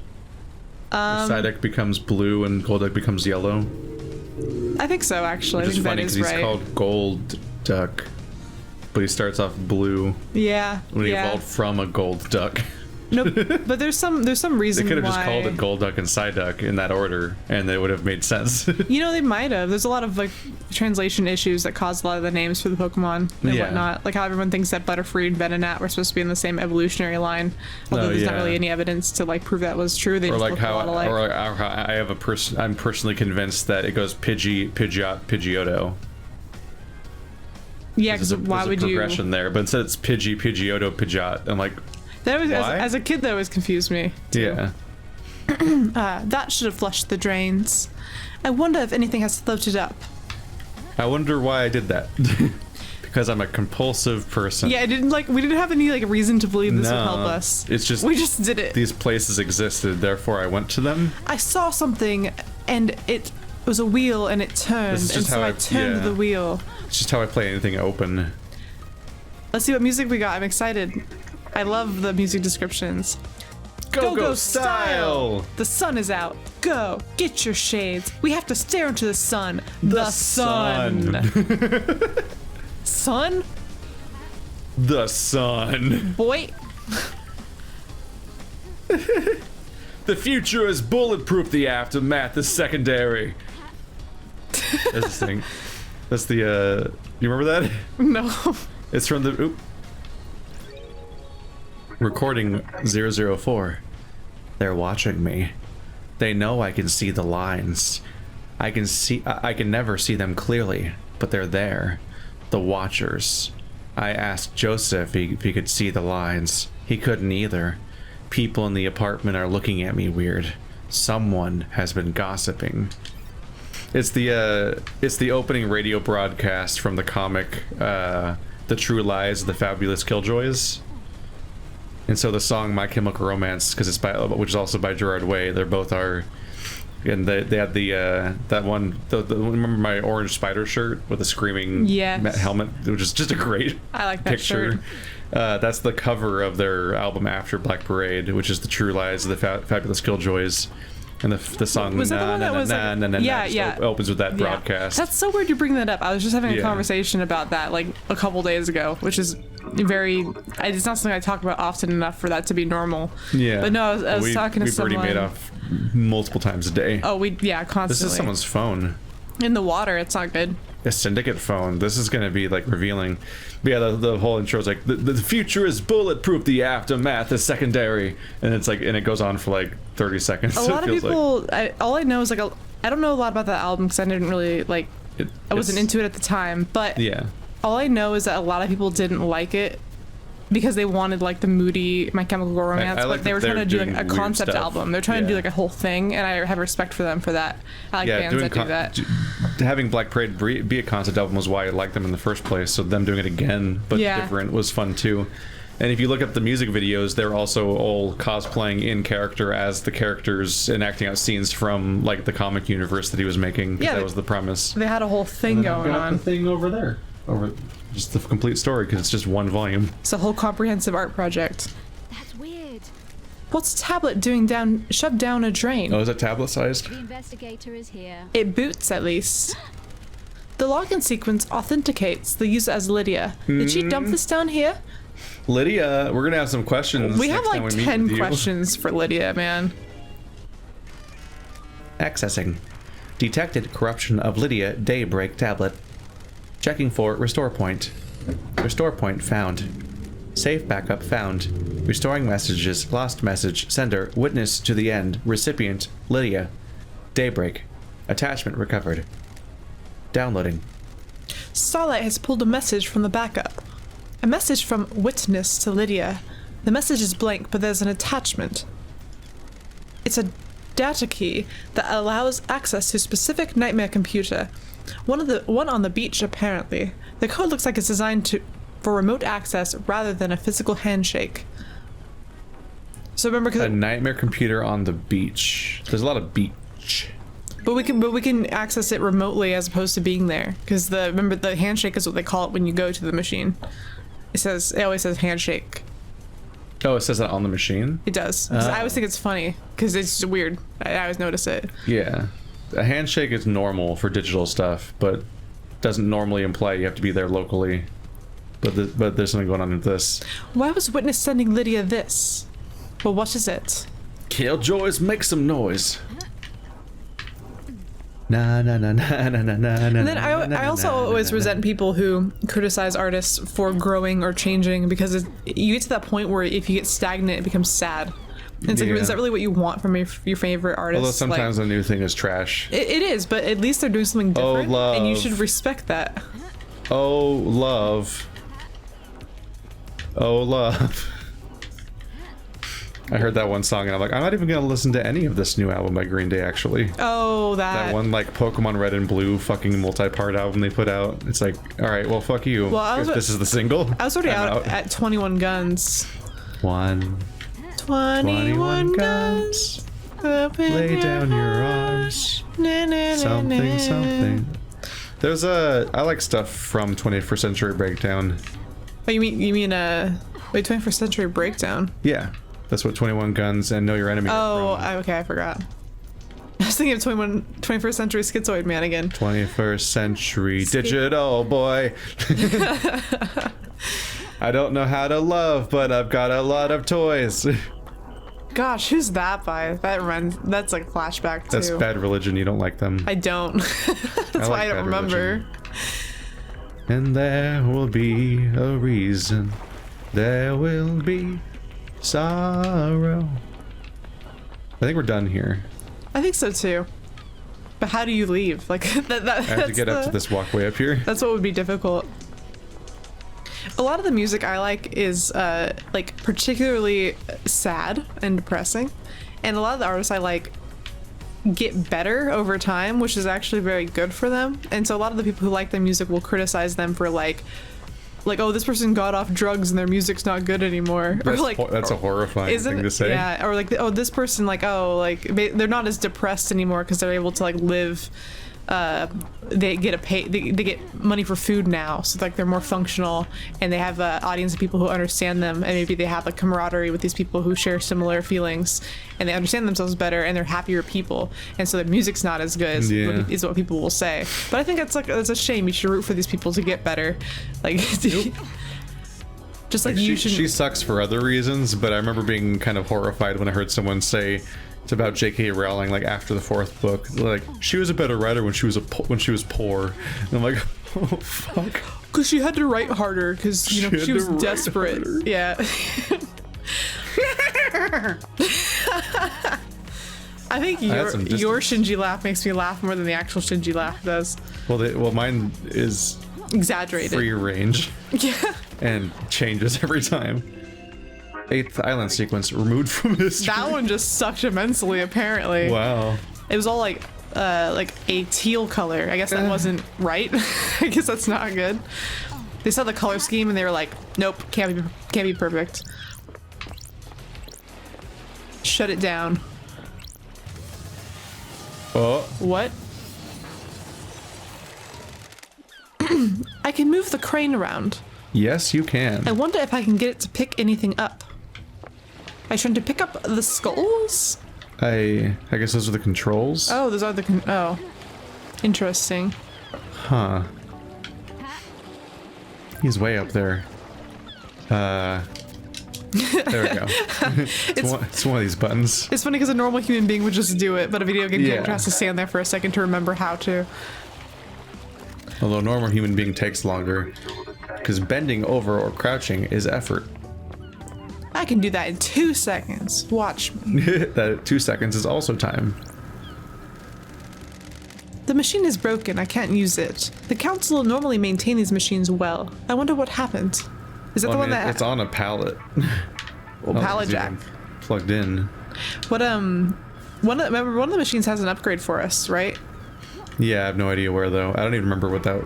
Psyduck becomes blue and Golduck becomes yellow. I think so, actually. Which I is think funny that because is he's right. called Golduck, but he starts off blue Yeah. when he yeah. evolved from a gold duck. Nope. But there's some reason They could have why. just called it Golduck and Psyduck in that order, and it would have made sense. You know, they might have. There's a lot of like translation issues that cause a lot of the names for the Pokemon and Yeah. whatnot. Like how everyone thinks that Butterfree and Venonat were supposed to be in the same evolutionary line, although there's not really any evidence to like prove that was true. They Or just like look how, a lot alike. I have a person. I'm personally convinced that it goes Pidgey, Pidgeot, Pidgeotto. Yeah, There's because a why would you? progression there, but instead it's Pidgey, Pidgeotto, Pidgeot. I'm like, That was Why? as a kid that always confused me. Too. yeah. That should have flushed the drains. I wonder if anything has floated up. I wonder why I did that. Because I'm a compulsive person. Yeah, we didn't have any like reason to believe this would No, help us. it's just we just did it. These places existed, therefore I went to them. I saw something and it was a wheel and it turned, This is and just so how I I- turned yeah. the wheel. It's just how I play anything open. Let's see what music we got. I'm excited. I love the music descriptions. Go style! The sun is out. Go, get your shades. We have to stare into the sun. The sun. Sun? The sun. Boy. The future is bulletproof, the aftermath is secondary. That's the thing. That's the, you remember that? No. It's from the, oop. Recording 004. They're watching me. They know I can see the lines. I can never see them clearly, but they're there. The watchers. I asked Joseph if he could see the lines. He couldn't either. People in the apartment are looking at me weird. Someone has been gossiping. It's the opening radio broadcast from the comic, The True Lies of the Fabulous Killjoys. And so the song My Chemical Romance, because it's which is also by Gerard Way, they both are, and they had the that one, remember my orange spider shirt with a screaming Yes. helmet, which is just a great I like that picture. shirt. That's the cover of their album After Black Parade, which is The True Lies of the Fabulous Killjoys. And the song Was that the one that was like, yeah. opens with that Yeah. broadcast. That's so weird you bring that up. I was just having a Yeah. conversation about that like a couple days ago, which is it's not something I talk about often enough for that to be normal. Yeah. But no, I was talking to we've someone. already made off multiple times a day. Oh, constantly. This is someone's phone. In the water, it's not good. A syndicate phone. This is going to be like revealing. But yeah, the whole intro is like the future is bulletproof, the aftermath is secondary, and it's like, and it goes on for like 30 seconds. A lot of people. All I know is like I don't know a lot about that album because I didn't really like. I wasn't into it at the time, but Yeah. all I know is that a lot of people didn't like it because they wanted like the moody My Chemical Romance, I like but they that were trying to they're do like doing a weird concept stuff. album. They're trying to do Yeah. like a whole thing, and I have respect for them for that. I like bands that do that. Having Black Parade be a concept album was why I liked them in the first place. So them doing it again, but Yeah. different, was fun too. And if you look at the music videos, they're also all cosplaying in character as the characters and acting out scenes from like the comic universe that he was making. 'Cause Yeah, that was the premise. They had a whole thing going on. thing over there, over just the complete story because it's just one volume. It's a whole comprehensive art project. That's weird. What's Tablet doing shoved down a drain? Oh, is that tablet sized? The investigator is here. It boots, at least. The login sequence authenticates the user as Lydia. Did she dump this down here? Lydia, we're gonna have some questions. We have next time like we meet 10 with you. questions for Lydia, man. Accessing. Detected corruption of Lydia Daybreak tablet. Checking for restore point. Restore point found. Safe backup found. Restoring messages. Lost message. Sender. Witness to the end. Recipient. Lydia. Daybreak. Attachment recovered. Downloading. Starlight has pulled a message from the backup. A message from Witness to Lydia. The message is blank, but there's an attachment. It's a data key that allows access to a specific nightmare computer. One on the beach, apparently. The code looks like it's designed for remote access rather than a physical handshake. So remember, A nightmare computer on the beach. There's a lot of beach. but we can access it remotely as opposed to being there. Because remember the handshake is what they call it when you go to the machine. It always says handshake. Oh, it says that on the machine? It does. 'Cause I always think it's funny because it's weird. I always notice it. Yeah. A handshake is normal for digital stuff, but doesn't normally imply you have to be there locally. But there's something going on with this. Why was Witness sending Lydia this? Well, what is it? Killjoys, make some noise. Na na na na na na na. And then I also always resent people who criticize artists for growing or changing because you get to that point where if you get stagnant, it becomes sad. And it's like, is that really what you want from your favorite artist? Although sometimes a new thing is trash. It is, but at least they're doing something different, and you should respect that. Oh, love. Oh, love. I heard that one song and I'm like, I'm not even gonna listen to any of this new album by Green Day, actually. Oh, that one like Pokemon Red and Blue fucking multi-part album they put out. It's like, all right, well, fuck you. Well, this is the single. I was already out at 21 Guns. 21 guns. Lay down your arms. Something. There's I like stuff from 21st Century Breakdown. Oh, you mean 21st Century Breakdown? Yeah. That's what 21 Guns and Know Your Enemy are from. Okay, I forgot. I was thinking of 21st Century Schizoid Man again. 21st Century Digital Boy. I don't know how to love, but I've got a lot of toys. Gosh, who's that by? That's like flashback too. That's Bad Religion, you don't like them. I don't. That's why I don't remember. And there will be a reason. There will be sorrow. I think we're done here. I think so too. But how do you leave? Like I have to get up to this walkway up here. That's what would be difficult. A lot of the music I like is like particularly sad and depressing, and a lot of the artists I like get better over time, which is actually very good for them. And so a lot of the people who like their music will criticize them for like oh, this person got off drugs and their music's not good anymore. That's, or like that's a horrifying thing to say. Yeah, or like, oh, this person they're not as depressed anymore because they're able to like live. They get money for food now, so like they're more functional, and they have an audience of people who understand them, and maybe they have a camaraderie with these people who share similar feelings, and they understand themselves better, and they're happier people, and so their music's not as good is what people will say. But I think that's a shame. You should root for these people to get better, like. Just like you should. She sucks for other reasons, but I remember being kind of horrified when I heard someone say it's about J.K. Rowling, like after the 4th book, like she was a better writer when she was poor. And I'm like, oh fuck. Because she had to write harder, because she was desperate. Harder. Yeah. I think your Shinji laugh makes me laugh more than the actual Shinji laugh does. Well, mine is exaggerated, free range. Yeah. And changes every time. 8th island sequence removed from history. That one just sucked immensely, apparently. Wow. It was all like a teal color. I guess that wasn't right. I guess that's not good. They saw the color scheme and they were like, nope, can't be perfect. Shut it down. Oh. What? I can move the crane around. Yes, you can. I wonder if I can get it to pick anything up. Are you trying to pick up the skulls? I guess those are the controls. Oh, those are the oh. Interesting. Huh. He's way up there. There we go. it's one of these buttons. It's funny because a normal human being would just do it, but a video game character has to stand there for a second to remember how to. Although a normal human being takes longer, because bending over or crouching is effort. I can do that in 2 seconds. Watch me. That 2 seconds is also time. The machine is broken. I can't use it. The council normally maintain these machines well. I wonder what happened. Is that the one that... It's on a pallet. Well, pallet jack. Plugged in. What, one of the machines has an upgrade for us, right? Yeah, I have no idea where, though. I don't even remember what that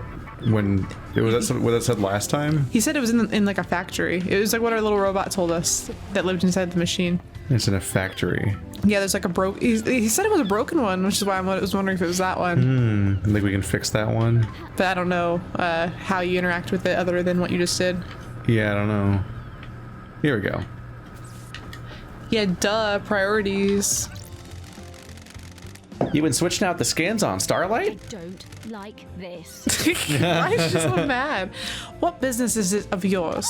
said last time. He said it was in like a factory. It was like what our little robot told us that lived inside the machine. It's in a factory. Yeah, there's like a he said it was a broken one, which is why I was wondering if it was that one. I think we can fix that one. But I don't know how you interact with it other than what you just did. Yeah, I don't know. Here we go. Yeah, duh, priorities. You been switching out the skins on I Starlight? don't like this. Why is she so mad? What business is it of yours?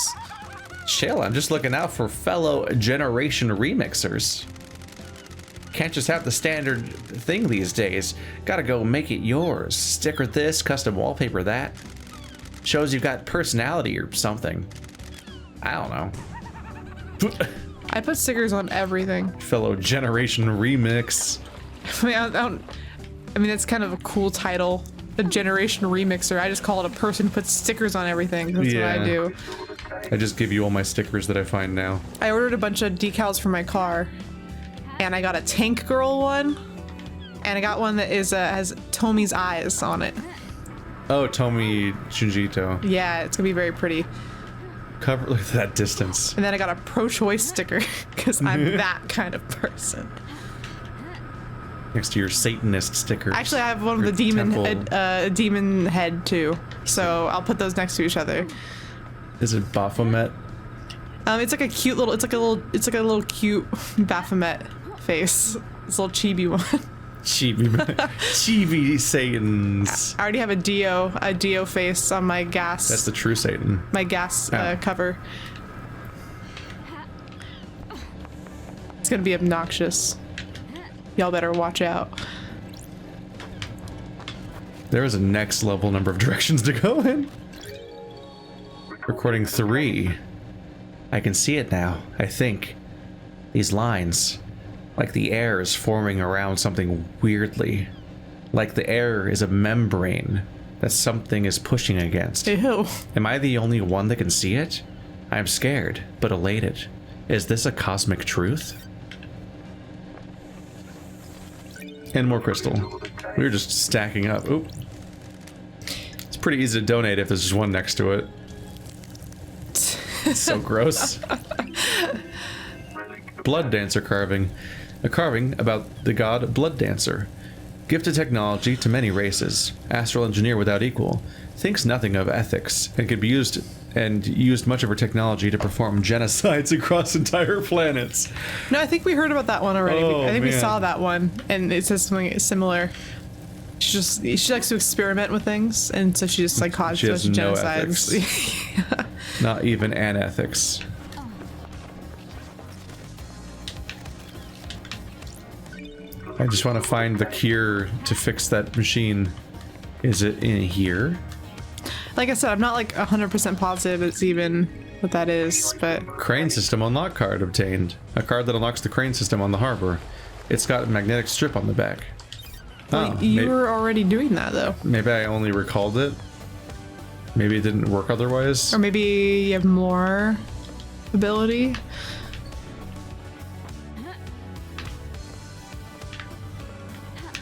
Chill, I'm just looking out for fellow generation remixers. Can't just have the standard thing these days. Gotta go make it yours. Sticker this, custom wallpaper that. Shows you've got personality or something. I don't know. I put stickers on everything. Fellow generation remix. I mean, that's kind of a cool title. A generation remixer. I just call it a person who puts stickers on everything. That's what I do. I just give you all my stickers that I find now. I ordered a bunch of decals for my car, and I got a Tank Girl one, and I got one that is has Tomi's eyes on it. Oh, Tomi Shinjito. Yeah, it's gonna be very pretty. Cover, look at that distance. And then I got a pro-choice sticker because I'm that kind of person. Next to your Satanist sticker. Actually, I have one with a demon head too, so I'll put those next to each other. Is it Baphomet? It's like a cute little. It's like a little cute Baphomet face. It's a little chibi one. Chibi Satans. I already have a Dio face on my gas. That's the true Satan. My gas cover. It's gonna be obnoxious. Y'all better watch out. There is a next level number of directions to go in. Recording 3. I can see it now, I think. These lines. Like the air is forming around something weirdly. Like the air is a membrane that something is pushing against. Ew. Am I the only one that can see it? I'm scared, but elated. Is this a cosmic truth? And more crystal. We were just stacking up. Oop. It's pretty easy to donate if there's just one next to it. It's so gross. Blood Dancer carving. A carving about the god Blood Dancer. Gifted technology to many races. Astral engineer without equal. Thinks nothing of ethics and could be used much of her technology to perform genocides across entire planets. No, I think we heard about that one already. Oh, I think we man. saw that one, and it says something similar. She likes to experiment with things, and so she just like causes She has no genocides. Not even an ethics. I just want to find the cure to fix that machine. Is it in here? Like I said, I'm not like 100% positive it's even what that is, but Crane system unlock card obtained. A card that unlocks the crane system on the harbor. It's got a magnetic strip on the back. Oh, you were already doing that though. maybe I only recalled it. Maybe it didn't work otherwise. Or maybe you have more ability.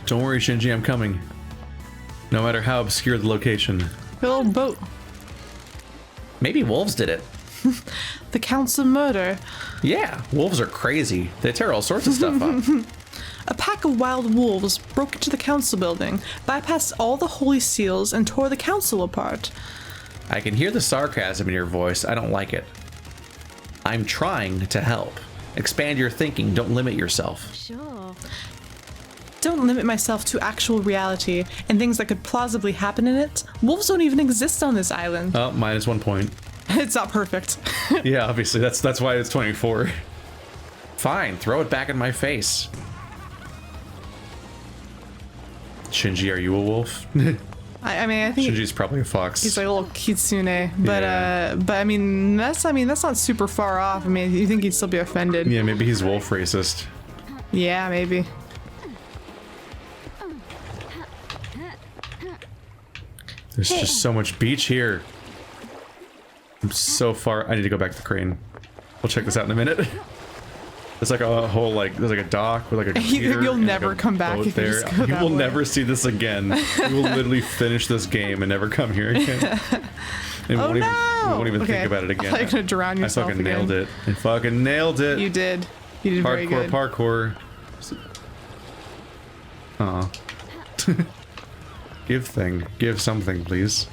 Don't worry, Shinji, I'm coming. No matter how obscure the location. A little boat. Maybe wolves did it. The council murder. Yeah, wolves are crazy. They tear all sorts of stuff up. A pack of wild wolves broke into the council building, bypassed all the holy seals, and tore the council apart. I can hear the sarcasm in your voice. I don't like it. I'm trying to help. Expand your thinking. Don't limit yourself. Sure. Don't limit myself to actual reality and things that could plausibly happen in it. Wolves don't even exist on this island. Oh, minus 1 point. It's not perfect. Yeah, obviously, that's why it's 24. Fine, throw it back in my face. Shinji, are you a wolf? I mean, I think Shinji's probably a fox. he's like a little kitsune, but Yeah. but I mean that's not super far off. I mean, you think he'd still be offended? Yeah, maybe he's wolf racist. Yeah, maybe. There's just so much beach here. I'm so far. I need to go back to the crane. We'll check this out in a minute. It's like a whole there's like a dock with like a computer You'll and never like a come back boat if you there. just go You that will way. never see this again. You will literally finish this game and never come here again. And Oh no! we won't even Okay. think about it I again. thought you were gonna drown yourself I fucking again. nailed it. I fucking nailed it. You did. You did very good. Parkour. Aw. Give something, please.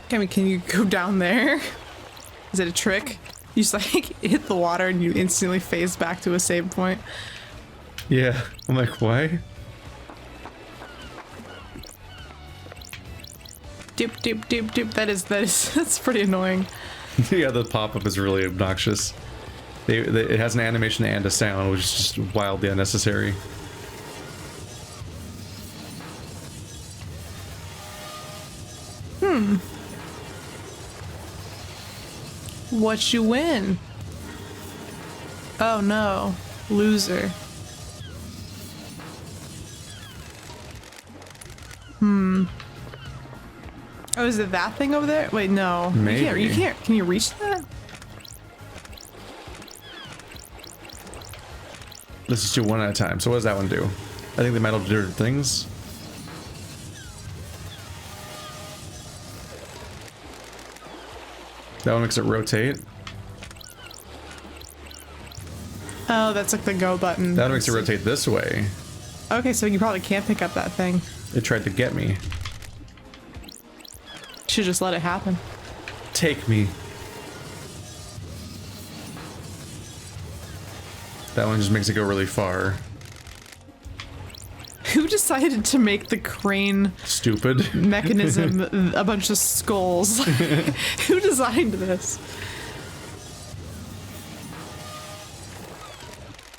Can you go down there? Is it a trick? You just like hit the water and you instantly phase back to a save point. Yeah, I'm like, why? Doop doop doop doop. That's pretty annoying. Yeah, the pop-up is really obnoxious. It has an animation and a sound, which is just wildly unnecessary. What you win? Oh no, loser. Oh, is it that thing over there? Wait, no. Maybe. You can't. Can you reach that? Let's just do one at a time. So what does that one do? I think they might all do different things. That one makes it rotate. Oh, that's like the go button. That one makes it rotate this way. Okay, so you probably can't pick up that thing. It tried to get me. Should just let it happen. Take me. That one just makes it go really far. Who decided to make the crane Stupid. mechanism a bunch of skulls? Who designed this?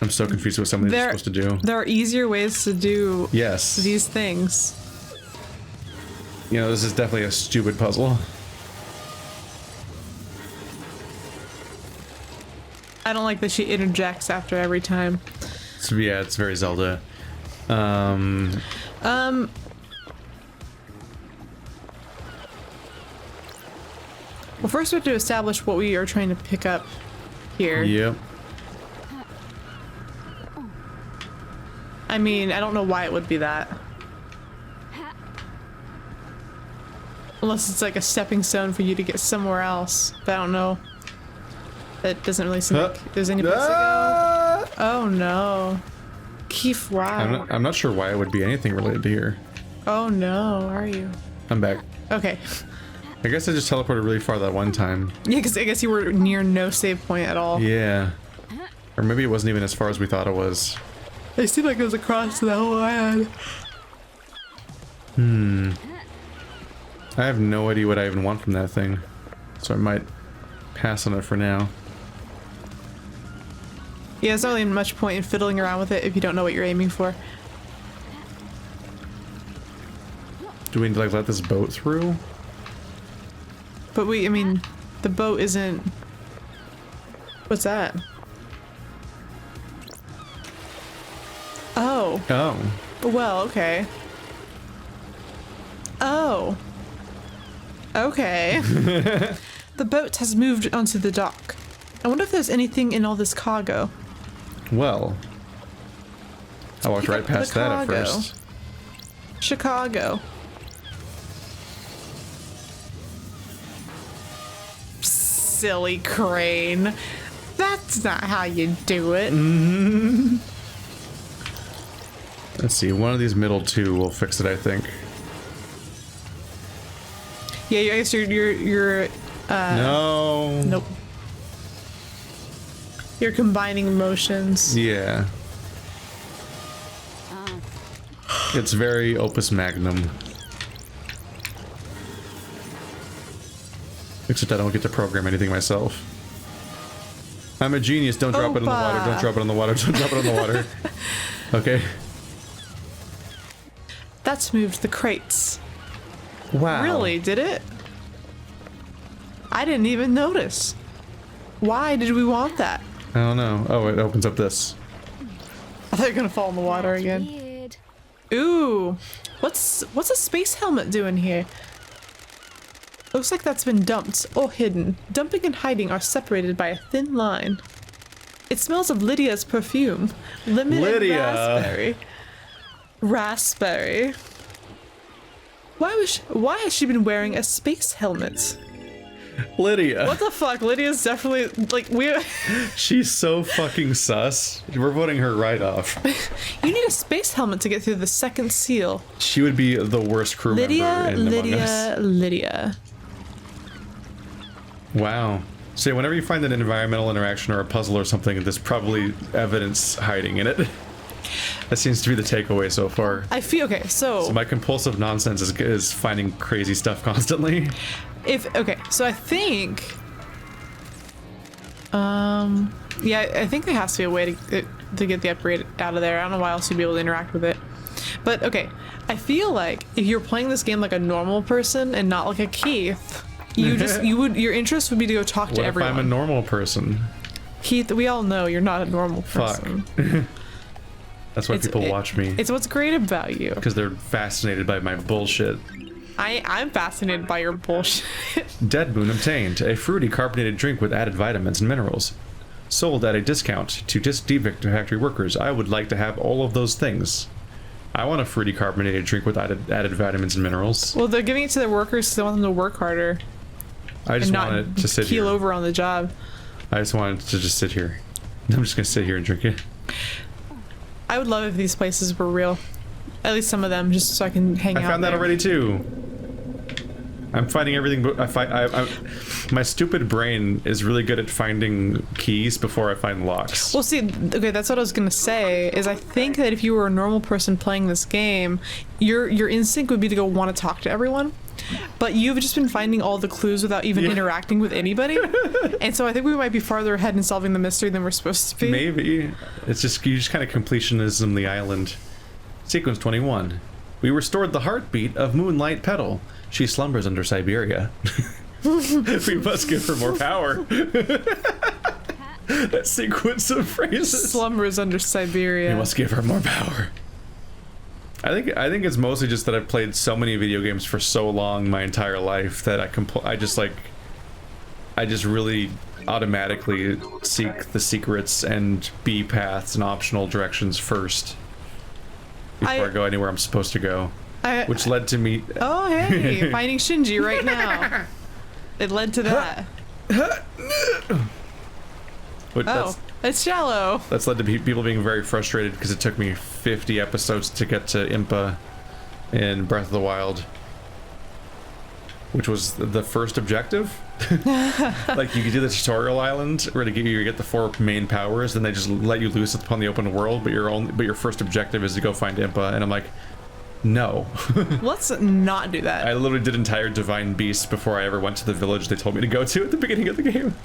I'm so confused with what somebody's supposed to do. There are easier ways to do Yes. these things. You know, this is definitely a stupid puzzle. I don't like that she interjects after every time. So yeah, it's very Zelda. Well, first we have to establish what we are trying to pick up here. Yep. I mean, I don't know why it would be that. Unless it's like a stepping stone for you to get somewhere else. But I don't know. That doesn't really seem like there's any place to go. Oh no. Keith, wow. I'm not sure why it would be anything related to here. Oh no, are you? I'm back. Okay. I guess I just teleported really far that one time. Yeah, because I guess you were near no save point at all. Yeah. Or maybe it wasn't even as far as we thought it was. It seemed like it was across the whole land. I have no idea what I even want from that thing. So I might pass on it for now. Yeah, there's not really much point in fiddling around with it if you don't know what you're aiming for. Do we need to like let this boat through? But I mean, the boat isn't... What's that? Oh. Oh. Well, okay. Oh. Okay. The boat has moved onto the dock. I wonder if there's anything in all this cargo. Well. I walked Pick right up past the that at cargo. first. Chicago. Silly crane. That's not how you do it. Let's see, one of these middle two will fix it, I think. Yeah, I guess you're no. nope. You're combining motions. Yeah. It's very opus magnum. Except I don't get to program anything myself. I'm a genius. Don't drop it in the water. Don't drop it in the water. Don't drop it in the water. Okay. That's moved the crates. Wow. Really? Did it? I didn't even notice. Why did we want that? I don't know. Oh, it opens up this. I thought you were gonna fall in the water again. Weird. Ooh. What's a space helmet doing here? Looks like that's been dumped or hidden. Dumping and hiding are separated by a thin line. It smells of Lydia's perfume. Lemon Lydia. and raspberry. Raspberry. Why has she been wearing a space helmet? Lydia. What the fuck? Lydia's definitely like She's so fucking sus. We're voting her right off. You need a space helmet to get through the second seal. She would be the worst crew member in Among Us. Lydia. Wow. So whenever you find an environmental interaction or a puzzle or something, there's probably evidence hiding in it. That seems to be the takeaway so far. I feel okay. So my compulsive nonsense is finding crazy stuff constantly. So I think, yeah, I think there has to be a way to get the upgrade out of there. I don't know why else you'd be able to interact with it. But okay, I feel like if you're playing this game like a normal person and not like a Keith, your interest would be to go talk to everyone. What if I'm a normal person? Keith, we all know you're not a normal person. Fuck. That's why people watch me. It's what's great about you. Because they're fascinated by my bullshit. I'm fascinated by your bullshit. Dead Moon obtained. A fruity carbonated drink with added vitamins and minerals. Sold at a discount to defect factory workers. I would like to have all of those things. I want a fruity carbonated drink with added vitamins and minerals. Well, they're giving it to their workers because they want them to work harder. I just wanted to sit here. Keel over on the job. I just wanted to just sit here. I'm just going to sit here and drink it. I would love if these places were real. At least some of them, just so I can hang out. I found that already too. I'm finding everything, but my stupid brain is really good at finding keys before I find locks. Well, see, okay, that's what I was gonna say. Is I think that if you were a normal person playing this game, your instinct would be to go want to talk to everyone. But you've just been finding all the clues without even interacting with anybody. And so I think we might be farther ahead in solving the mystery than we're supposed to be. Maybe. It's just, you just kind of completionism the island. Sequence 21. We restored the heartbeat of Moonlight Petal. She slumbers under Siberia. We must give her more power. That sequence of phrases. Slumbers under Siberia. We must give her more power. I think it's mostly just that I've played so many video games for so long my entire life that I just really automatically seek the secrets and B paths and optional directions first before I go anywhere I'm supposed to go. Which led to me. Oh, hey, finding Shinji right now. It led to that. It's shallow. That's led to people being very frustrated because it took me 50 episodes to get to Impa in Breath of the Wild, which was the first objective. Like, you could do the tutorial island where you get the 4 main powers, then they just let you loose upon the open world, but your first objective is to go find Impa, and I'm like, no. Let's not do that. I literally did entire Divine Beasts before I ever went to the village they told me to go to at the beginning of the game.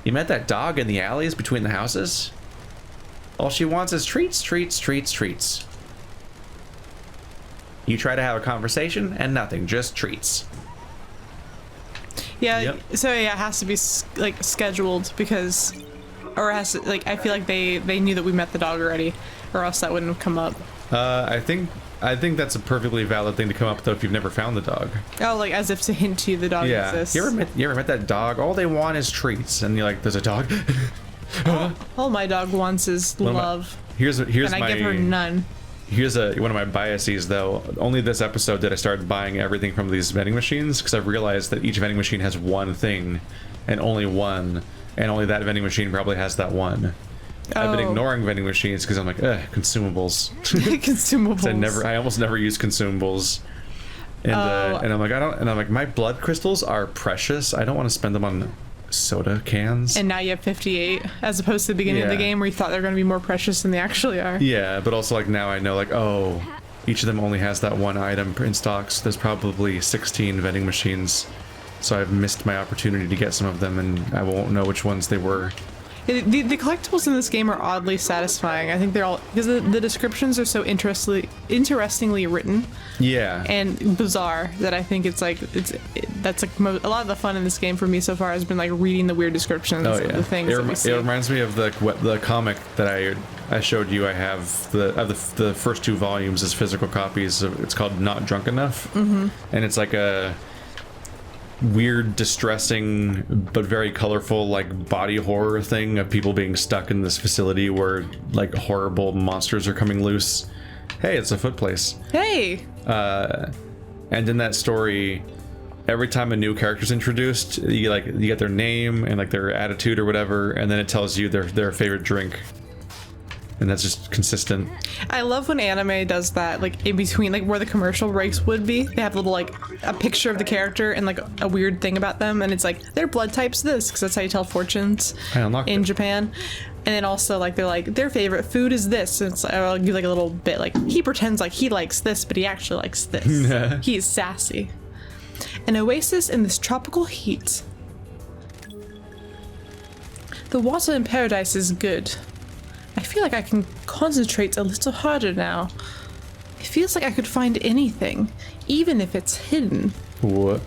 You met that dog in the alleys between the houses? All she wants is treats, treats, treats, treats. You try to have a conversation and nothing, just treats. Yeah, yep. So yeah, it has to be like scheduled because, or it has to, like, I feel like they knew that we met the dog already, or else that wouldn't have come up. I think that's a perfectly valid thing to come up though if you've never found the dog. Oh, like as if to hint to you the dog exists. You ever met that dog? All they want is treats, and you're like, there's a dog. All my dog wants is love. Here's and I give her none. Here's one of my biases though. Only this episode did I start buying everything from these vending machines because I've realized that each vending machine has one thing, and only one, and only that vending machine probably has that one. I've been ignoring vending machines because I'm like, consumables. Consumables. I almost never use consumables. And I'm like, my blood crystals are precious. I don't want to spend them on soda cans. And now you have 58, as opposed to the beginning of the game where you thought they were going to be more precious than they actually are. Yeah, but also like now I know like, oh, each of them only has that one item in stock. So there's probably 16 vending machines. So I've missed my opportunity to get some of them, and I won't know which ones they were. The collectibles in this game are oddly satisfying. I think they're all because the descriptions are so interestingly written. Yeah. And bizarre that I think that's like a lot of the fun in this game for me so far has been like reading the weird descriptions of the things that we see. It reminds me of the comic that I showed you. I have the first 2 volumes as physical copies. It's called Not Drunk Enough, and it's like a weird, distressing, but very colorful, like body horror thing of people being stuck in this facility where like horrible monsters are coming loose. Hey, it's a foot place. Hey. And in that story, every time a new character's introduced, you get their name and like their attitude or whatever, and then it tells you their favorite drink. And that's just consistent. I love when anime does that, like in between, like where the commercial breaks would be. They have a little like a picture of the character and like a weird thing about them, and it's like their blood type's this, because that's how you tell fortunes in Japan. And then also like they're like their favorite food is this, and it's like, I'll give like a little bit like he pretends like he likes this, but he actually likes this. He is sassy. An oasis in this tropical heat. The water in paradise is good. I feel like I can concentrate a little harder now. It feels like I could find anything, even if it's hidden. What?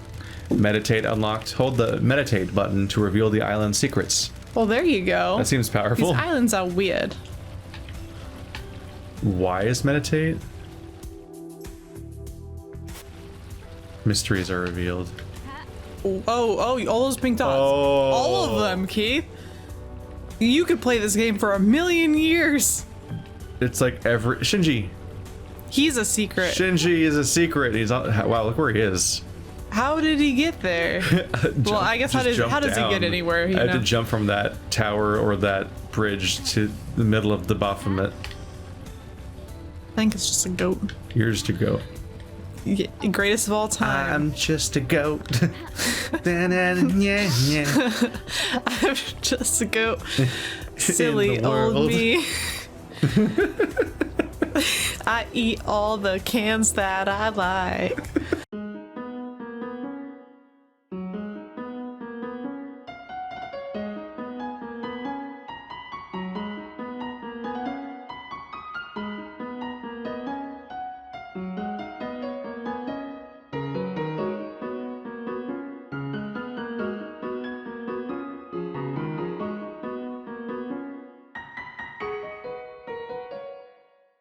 Meditate unlocked. Hold the meditate button to reveal the island's secrets. Well, there you go. That seems powerful. These islands are weird. Why is meditate? Mysteries are revealed. Oh, all those pink dots. Oh. All of them, Keith. You could play this game for 1,000,000 years. It's like every Shinji. He's a secret. Shinji is a secret. He's on. Wow, look where he is. How did he get there? Well, I guess how does he get anywhere? I had to jump from that tower or that bridge to the middle of the Baphomet. I think it's just a goat. Years to go. Yeah, greatest of all time. I'm just a goat. Yeah. I'm just a goat. Silly old me. I eat all the cans that I like.